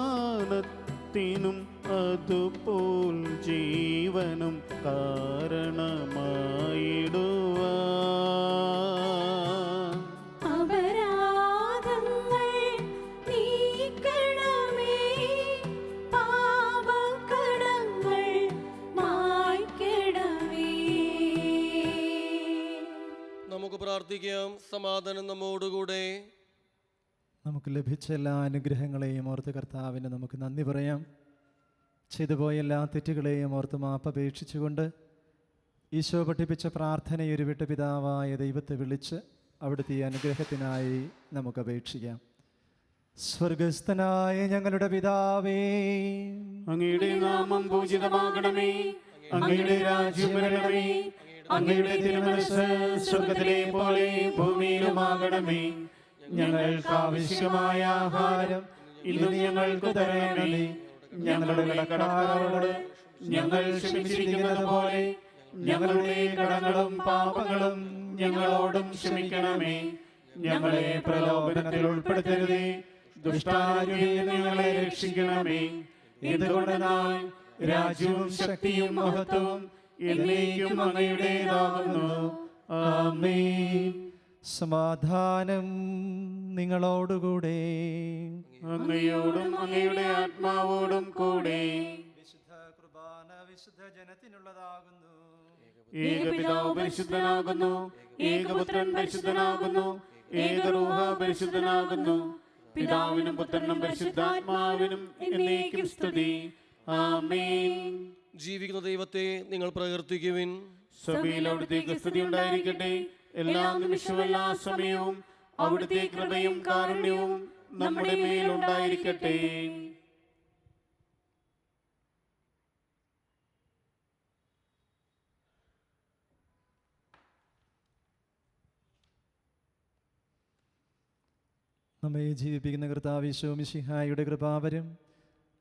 ഉദ്ധാനത്തിനും അതുപോൽ ജീവനും കാരണമായിടുവാൻ. അപരാധങ്ങൾ നീക്കണമേ, പാപകടങ്ങൾ മായ്ക്കണമേ. നമുക്ക് പ്രാർത്ഥിക്കാം. സമാധാനം നമ്മോടുകൂടെ. നമുക്ക് ലഭിച്ച എല്ലാ അനുഗ്രഹങ്ങളെയും ഓർത്ത് കർത്താവിന് നമുക്ക് നന്ദി പറയാം. ചെയ്തുപോയ എല്ലാ തെറ്റുകളെയും ഓർത്ത് മാപ്പപേക്ഷിച്ചുകൊണ്ട് ഈശോ പഠിപ്പിച്ച പ്രാർത്ഥനയൊരുവിട്ട് പിതാവായ ദൈവത്തെ വിളിച്ച് അവിടുത്തെ അനുഗ്രഹത്തിനായി നമുക്ക് അപേക്ഷിക്കാം. സ്വർഗസ്ഥനായ ഞങ്ങളുടെ പിതാവേ, അങ്ങയുടെ നാമം പൂജിതമാകണമേ, അങ്ങയുടെ രാജ്യം വരണമേ, അങ്ങയുടെ തിരുമനസ്സ് സ്വർഗത്തിലെ പോലെ ഭൂമിയിലുമാകണമേ. ഞങ്ങൾക്ക് ആവശ്യമായ ആഹാരം ഇന്ന് ഞങ്ങൾക്ക് തരണമേ. ഞങ്ങളുടെ കടക്കാരോട് ഞങ്ങൾ ക്ഷമിച്ചിരിക്കുന്നത് പോലെ ഞങ്ങളുടെ കടങ്ങളും പാപങ്ങളും ഞങ്ങളോടും ക്ഷമിക്കണമേ. ഞങ്ങളെ പ്രലോഭനത്തിൽ ഉൾപ്പെടുത്തരുതേ, ദുഷ്ടാരൂപിയിൽ ഞങ്ങളെ രക്ഷിക്കണമേ. എന്തുകൊണ്ടെന്നാൽ രാജ്യവും ശക്തിയും മഹത്വവും എന്നേക്കും അങ്ങയുടേതാകുന്നു. ആമേൻ. സമാധാനം നിങ്ങളോടുകൂടെ. അങ്ങയോടും അങ്ങയുടെ ആത്മാവോടും കൂടെ. വിശുദ്ധ കുർബാന വിശുദ്ധ ജനത്തിനുള്ളതാകുന്നു. ഏകപിതാവ് പരിശുദ്ധനാകുന്നു, ഏകപുത്രൻ പരിശുദ്ധനാകുന്നു, ഏകരൂഹ പരിശുദ്ധനാകുന്നു. പിതാവിനും പുത്രനും പരിശുദ്ധാത്മാവിനും എന്നേക്കും സ്തുതി. ആമേൻ. ജീവിക്കുന്ന ദൈവത്തെ നിങ്ങൾ പ്രകീർത്തിക്കുവിൻ. സഭയിൽ അവിടുത്തേക്ക് സ്തുതി ഉണ്ടായിരിക്കട്ടെ. എല്ലാ നിമിഷവും എല്ലാ സമയവും അവിടുത്തെ കൃപയും കാരുണ്യവും നമ്മുടെ മേലുണ്ടായിരിക്കട്ടെ. നമ്മെ ജീവിപ്പിക്കുന്ന കർത്താവ് ഈശോ മിശിഹായുടെ കൃപാവരം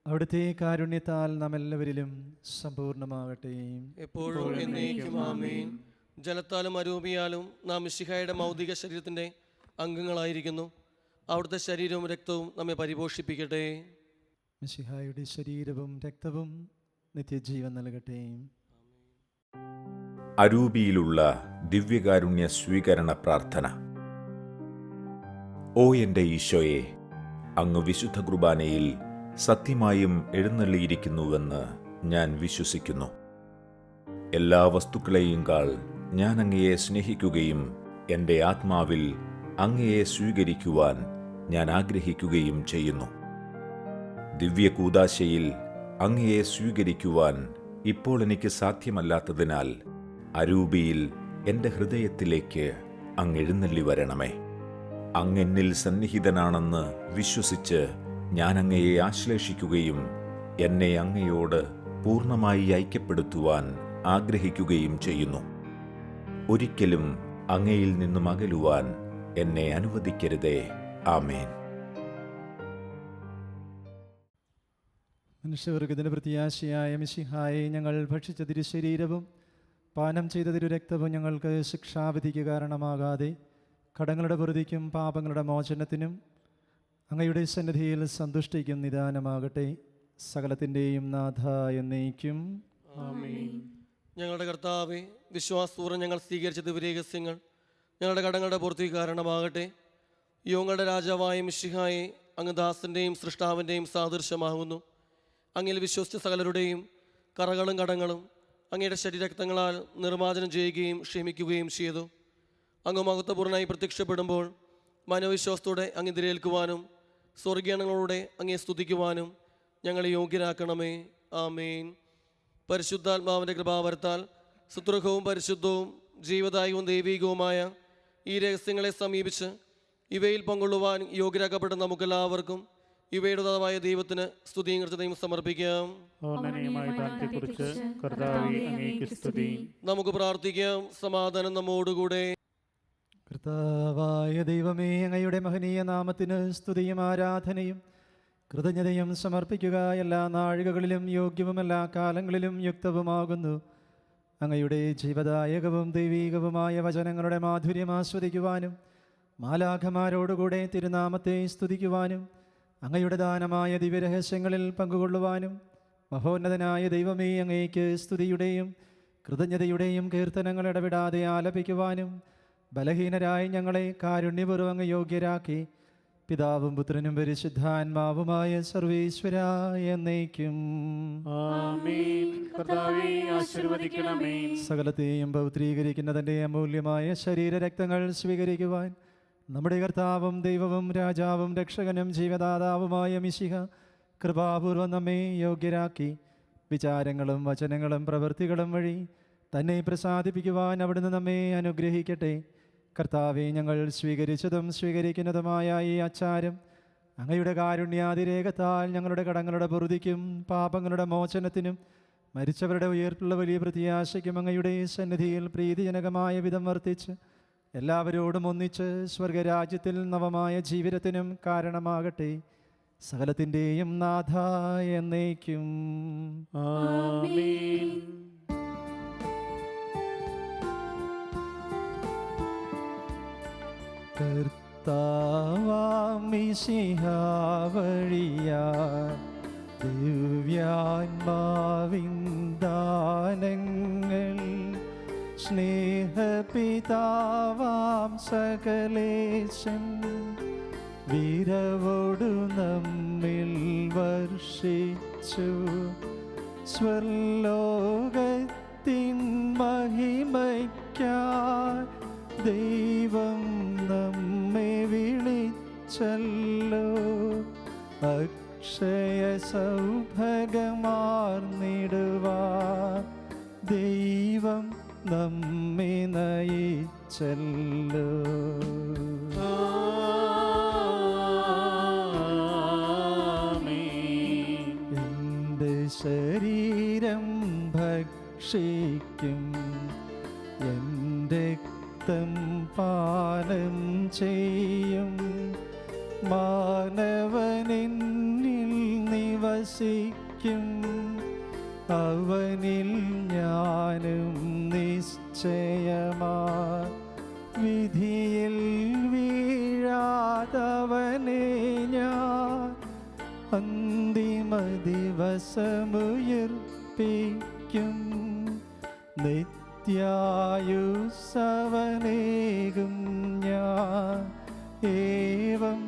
അവിടുത്തെ കാരുണ്യത്താൽ നാം എല്ലാവരിലും സമ്പൂർണ്ണമാകട്ടെ. എപ്പോഴും എന്നേക്കും ആമേൻ. ജലത്താലും അരൂപിയാലും നാം മിശിഹായുടെ മൗതിക ശരീരത്തിൻ്റെ അംഗങ്ങളായിരിക്കുന്നു. അവിടുത്തെ ശരീരവും രക്തവും നമ്മെ പരിപോഷിപ്പിക്കട്ടെ. മിശിഹായുടെ ശരീരവും രക്തവും നിത്യജീവൻ നൽകട്ടെ. അരൂപിയിലുള്ള ദിവ്യകാരുണ്യ സ്വീകരണ പ്രാർത്ഥന. ഓ എൻ്റെ ഈശോയെ, അങ്ങ് വിശുദ്ധ കുർബാനയിൽ സത്യമായും എഴുന്നള്ളിയിരിക്കുന്നുവെന്ന് ഞാൻ വിശ്വസിക്കുന്നു. എല്ലാ വസ്തുക്കളെയും കാൾ ഞാൻ അങ്ങയെ സ്നേഹിക്കുകയും എൻ്റെ ആത്മാവിൽ അങ്ങയെ സ്വീകരിക്കുവാൻ ഞാൻ ആഗ്രഹിക്കുകയും ചെയ്യുന്നു. ദിവ്യകൂദാശയിൽ അങ്ങയെ സ്വീകരിക്കുവാൻ ഇപ്പോൾ എനിക്ക് സാധ്യമല്ലാത്തതിനാൽ അരൂപിയിൽ എൻ്റെ ഹൃദയത്തിലേക്ക് അങ്ങ് എഴുന്നള്ളി വരണമേ. അങ്ങെന്നിൽ സന്നിഹിതനാണെന്ന് വിശ്വസിച്ച് ഞാൻ അങ്ങയെ ആശ്ലേഷിക്കുകയും എന്നെ അങ്ങയോട് പൂർണ്ണമായി ഐക്യപ്പെടുത്തുവാൻ ആഗ്രഹിക്കുകയും ചെയ്യുന്നു. ഒരിക്കലും അങ്ങയിൽ നിന്നും അകലുവാൻ എന്നെ അനുവദിക്കരുതേ. ആമേൻ. മനുഷ്യവർഗത്തിന് പ്രത്യാശയായ മിശിഹായെ ഞങ്ങൾ ഭക്ഷിച്ച തിരുശരീരവും പാനം ചെയ്ത തിരുരക്തവും ഞങ്ങൾക്ക് ശിക്ഷാവിധിക്ക് കാരണമാകാതെ കടങ്ങളുടെ പൊറുതിക്കും പാപങ്ങളുടെ മോചനത്തിനും അങ്ങയുടെ സന്നിധിയിൽ സന്തുഷ്ടിക്കും നിദാനമാകട്ടെ. സകലത്തിൻ്റെയും നാഥ എന്നേക്കും. ആമേൻ. ഞങ്ങളുടെ കർത്താവെ, വിശ്വാസപൂർവ്വം ഞങ്ങൾ സ്വീകരിച്ച ദിവ്യരഹസ്യങ്ങൾ ഞങ്ങളുടെ കടങ്ങളുടെ പൂർത്തിക്ക് കാരണമാകട്ടെ. യോങ്ങളുടെ രാജാവായ മിശിഹായെ, അങ്ങ് ദാസൻ്റെയും സൃഷ്ടാവിൻ്റെയും സാദൃശ്യമാകുന്നു. അങ്ങിൽ വിശ്വസിച്ച സകലരുടെയും കറകളും കടങ്ങളും അങ്ങയുടെ ശരീരരക്തങ്ങളാൽ നിർമ്മാർജ്ജനം ചെയ്യുകയും ക്ഷമിക്കുകയും ചെയ്തു. അങ്ങ് മഹത്വപൂർണ്ണമായി പ്രത്യക്ഷപ്പെടുമ്പോൾ മനോവിശ്വാസത്തോടെ അങ്ങ് എതിരേൽക്കുവാനും സ്വർഗീയങ്ങളോടെ അങ്ങേ സ്തുതിക്കുവാനും ഞങ്ങളെ യോഗ്യരാക്കണമേ. ആമേൻ. പരിശുദ്ധാത്മാവിൻ്റെ കൃപാവരത്താൽ സുദൃഢവും പരിശുദ്ധവും ജീവദായകവും ദൈവികവുമായ ഈ രഹസ്യങ്ങളെ സമീപിച്ച് ഇവയിൽ പങ്കൊള്ളുവാൻ യോഗ്യരാക്കപ്പെട്ട നമുക്കെല്ലാവർക്കും ഇവയുടെ ദാതാവായ ദൈവത്തിന് സ്തുതിയും കൃതജ്ഞതയും സമർപ്പിക്കാം. ഓർമ്മനീയമായ ദാനത്തെക്കുറിച്ച് കർത്താവേ അങ്ങേക്ക് സ്തുതി. നമുക്ക് പ്രാർത്ഥിക്കാം. സമാധാനം നമ്മോടുകൂടെ. കർത്താവായ ദൈവമേ, അങ്ങയുടെ മഹനീയ നാമത്തിന് സ്തുതിയും ആരാധനയും കൃതജ്ഞതയും സമർപ്പിക്കുക എല്ലാ നാഴികകളിലും യോഗ്യവും എല്ലാ കാലങ്ങളിലും യുക്തവുമാകുന്നു. അങ്ങയുടെ ജീവദായകവും ദൈവീകവുമായ വചനങ്ങളുടെ മാധുര്യം ആസ്വദിക്കുവാനും മാലാഖമാരോടുകൂടെ തിരുനാമത്തെ സ്തുതിക്കുവാനും അങ്ങയുടെ ദാനമായ ദിവ്യരഹസ്യങ്ങളിൽ പങ്കുകൊള്ളുവാനും മഹോന്നതനായ ദൈവമേ, അങ്ങേക്ക് സ്തുതിയുടെയും കൃതജ്ഞതയുടെയും കീർത്തനങ്ങൾ ഇടവിടാതെ ആലപിക്കുവാനും ബലഹീനരായി ഞങ്ങളെ കാരുണ്യപൂർവ്വം അങ്ങ് യോഗ്യരാക്കി. പിതാവും പുത്രനും പരിശുദ്ധാത്മാവുമായ സർവീശ്വരായ എന്നേക്കും. ആമേൻ. കർത്താവേ ആശീർവദിക്കണമേ. സകലത്തെയും പൗത്രീകരിക്കുന്നതിൻ്റെ അമൂല്യമായ ശരീരരക്തങ്ങൾ സ്വീകരിക്കുവാൻ നമ്മുടെ കർത്താവും ദൈവവും രാജാവും രക്ഷകനും ജീവദാതാവുമായ മിശിഹ കൃപാപൂർവം നമ്മെ യോഗ്യരാക്കി. വിചാരങ്ങളും വചനങ്ങളും പ്രവൃത്തികളും വഴി തന്നെ പ്രസാദിപ്പിക്കുവാൻ അവിടുന്ന് നമ്മെ അനുഗ്രഹിക്കട്ടെ. കർത്താവെ, ഞങ്ങൾ സ്വീകരിച്ചതും സ്വീകരിക്കുന്നതുമായ ഈ ആചാരം അങ്ങയുടെ കാരുണ്യാതിരേകത്താൽ ഞങ്ങളുടെ കടങ്ങളുടെ പൊറുതിക്കും പാപങ്ങളുടെ മോചനത്തിനും മരിച്ചവരുടെ ഉയർപ്പുള്ള വലിയ പ്രത്യാശയ്ക്കും അങ്ങയുടെ സന്നിധിയിൽ പ്രീതിജനകമായ വിധം വർത്തിച്ച് എല്ലാവരോടും ഒന്നിച്ച് സ്വർഗരാജ്യത്തിൽ നവമായ ജീവിതത്തിനും കാരണമാകട്ടെ. സകലത്തിൻ്റെയും നാഥ എന്നേക്കും. ആമേൻ. കർത്താവാം മിശിഹാ വഴിയാൽ ദിവ്യാത്മാവിൻ ദാനങ്ങൾ സ്നേഹപിതാവാം സകലേശൻ വിരവോടു നമ്മിൽ വർഷിച്ചു. സ്വർലോകത്തിൻ മഹിമയ്ക്കായി ദൈവം നമ്മെ വിളിച്ചല്ലോ. അക്ഷയ സൗഭാഗ്യമാർന്നിടുവാൻ ദൈവം നമ്മെ നയിച്ചല്ലോ. എൻ്റെ ശരീരം ഭക്ഷിക്കും, എൻ്റെ രക്തം പാനം ചെയ്യും. മാനവനെന്നിൽ നിവസിക്കും, അവനിൽ ഞാനും നിശ്ചയമാ. വിധിയിൽ വീഴാതവനെ ഞാൻ അന്തിമ ദിവസമുയർപ്പിക്കും. നിത്യായുസ്സവനേകും ഞാൻ, ഏവം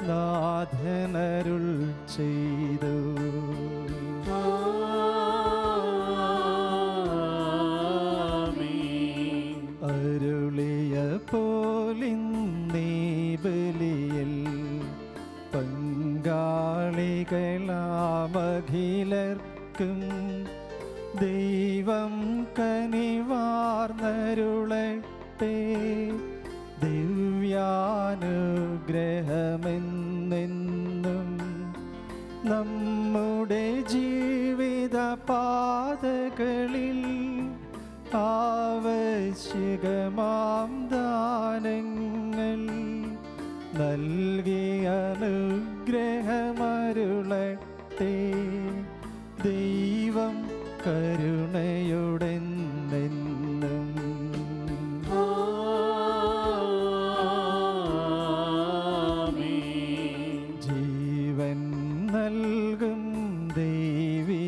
നാഥനരുൾ ചെയ്തു. അരുളിയ പോലിന്നീ ബലിയിൽ പങ്കാളികളാമഖിലർക്കും ദൈവം കനിവാർന്നരുളട്ടെ. ദിവ്യാനുഗ്രഹമെന്നെന്നും നമ്മുടെ ജീവിത പാതകളിൽ ആവശ്യകമാം ദാനങ്ങൾ നൽകി അനുഗ്രഹമരുളട്ടെ.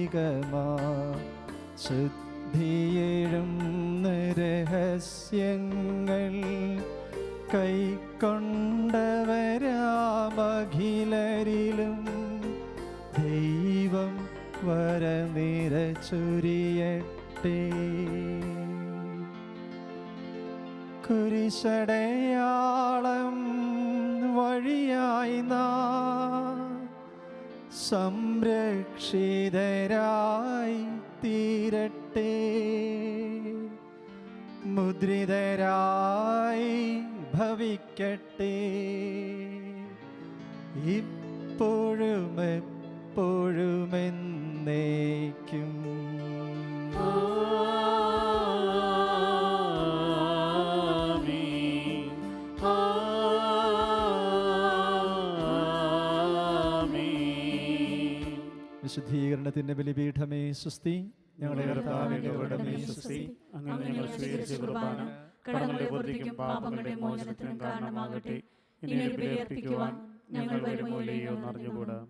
ദൈവികമാ ശുദ്ധിയേഴും രഹസ്യങ്ങൾ കൈക്കൊണ്ടവരാമഖിലരിലും ദൈവം വരനിര ചൊരിയട്ടെ. കുരിശടയാളം വഴിയായി നാം സംരക്ഷിതരായി തീരട്ടെ. മുദ്രിതരായി ഭവിക്കട്ടെ. ഇപ്പോഴും എപ്പോഴും എന്നേക്കും. വിശുദ്ധീകരണത്തിന്റെ ബലിപീഠമേ സ്വസ്തി. ഞങ്ങളുടെ കർത്താവിന്റെ സ്വസ്തി. അങ്ങനെ ഞങ്ങൾ സ്വീകരിച്ച കുർബാന കടങ്ങളുടെ പൂർത്തിക്കും പാപങ്ങളുടെ മോചനത്തിനും കാരണമാകട്ടെ. ഇനി ബലിയർപ്പിക്കുവാൻ ഞങ്ങൾ വരുമോ ഇല്ലയോ എന്നറിഞ്ഞുകൂടാ.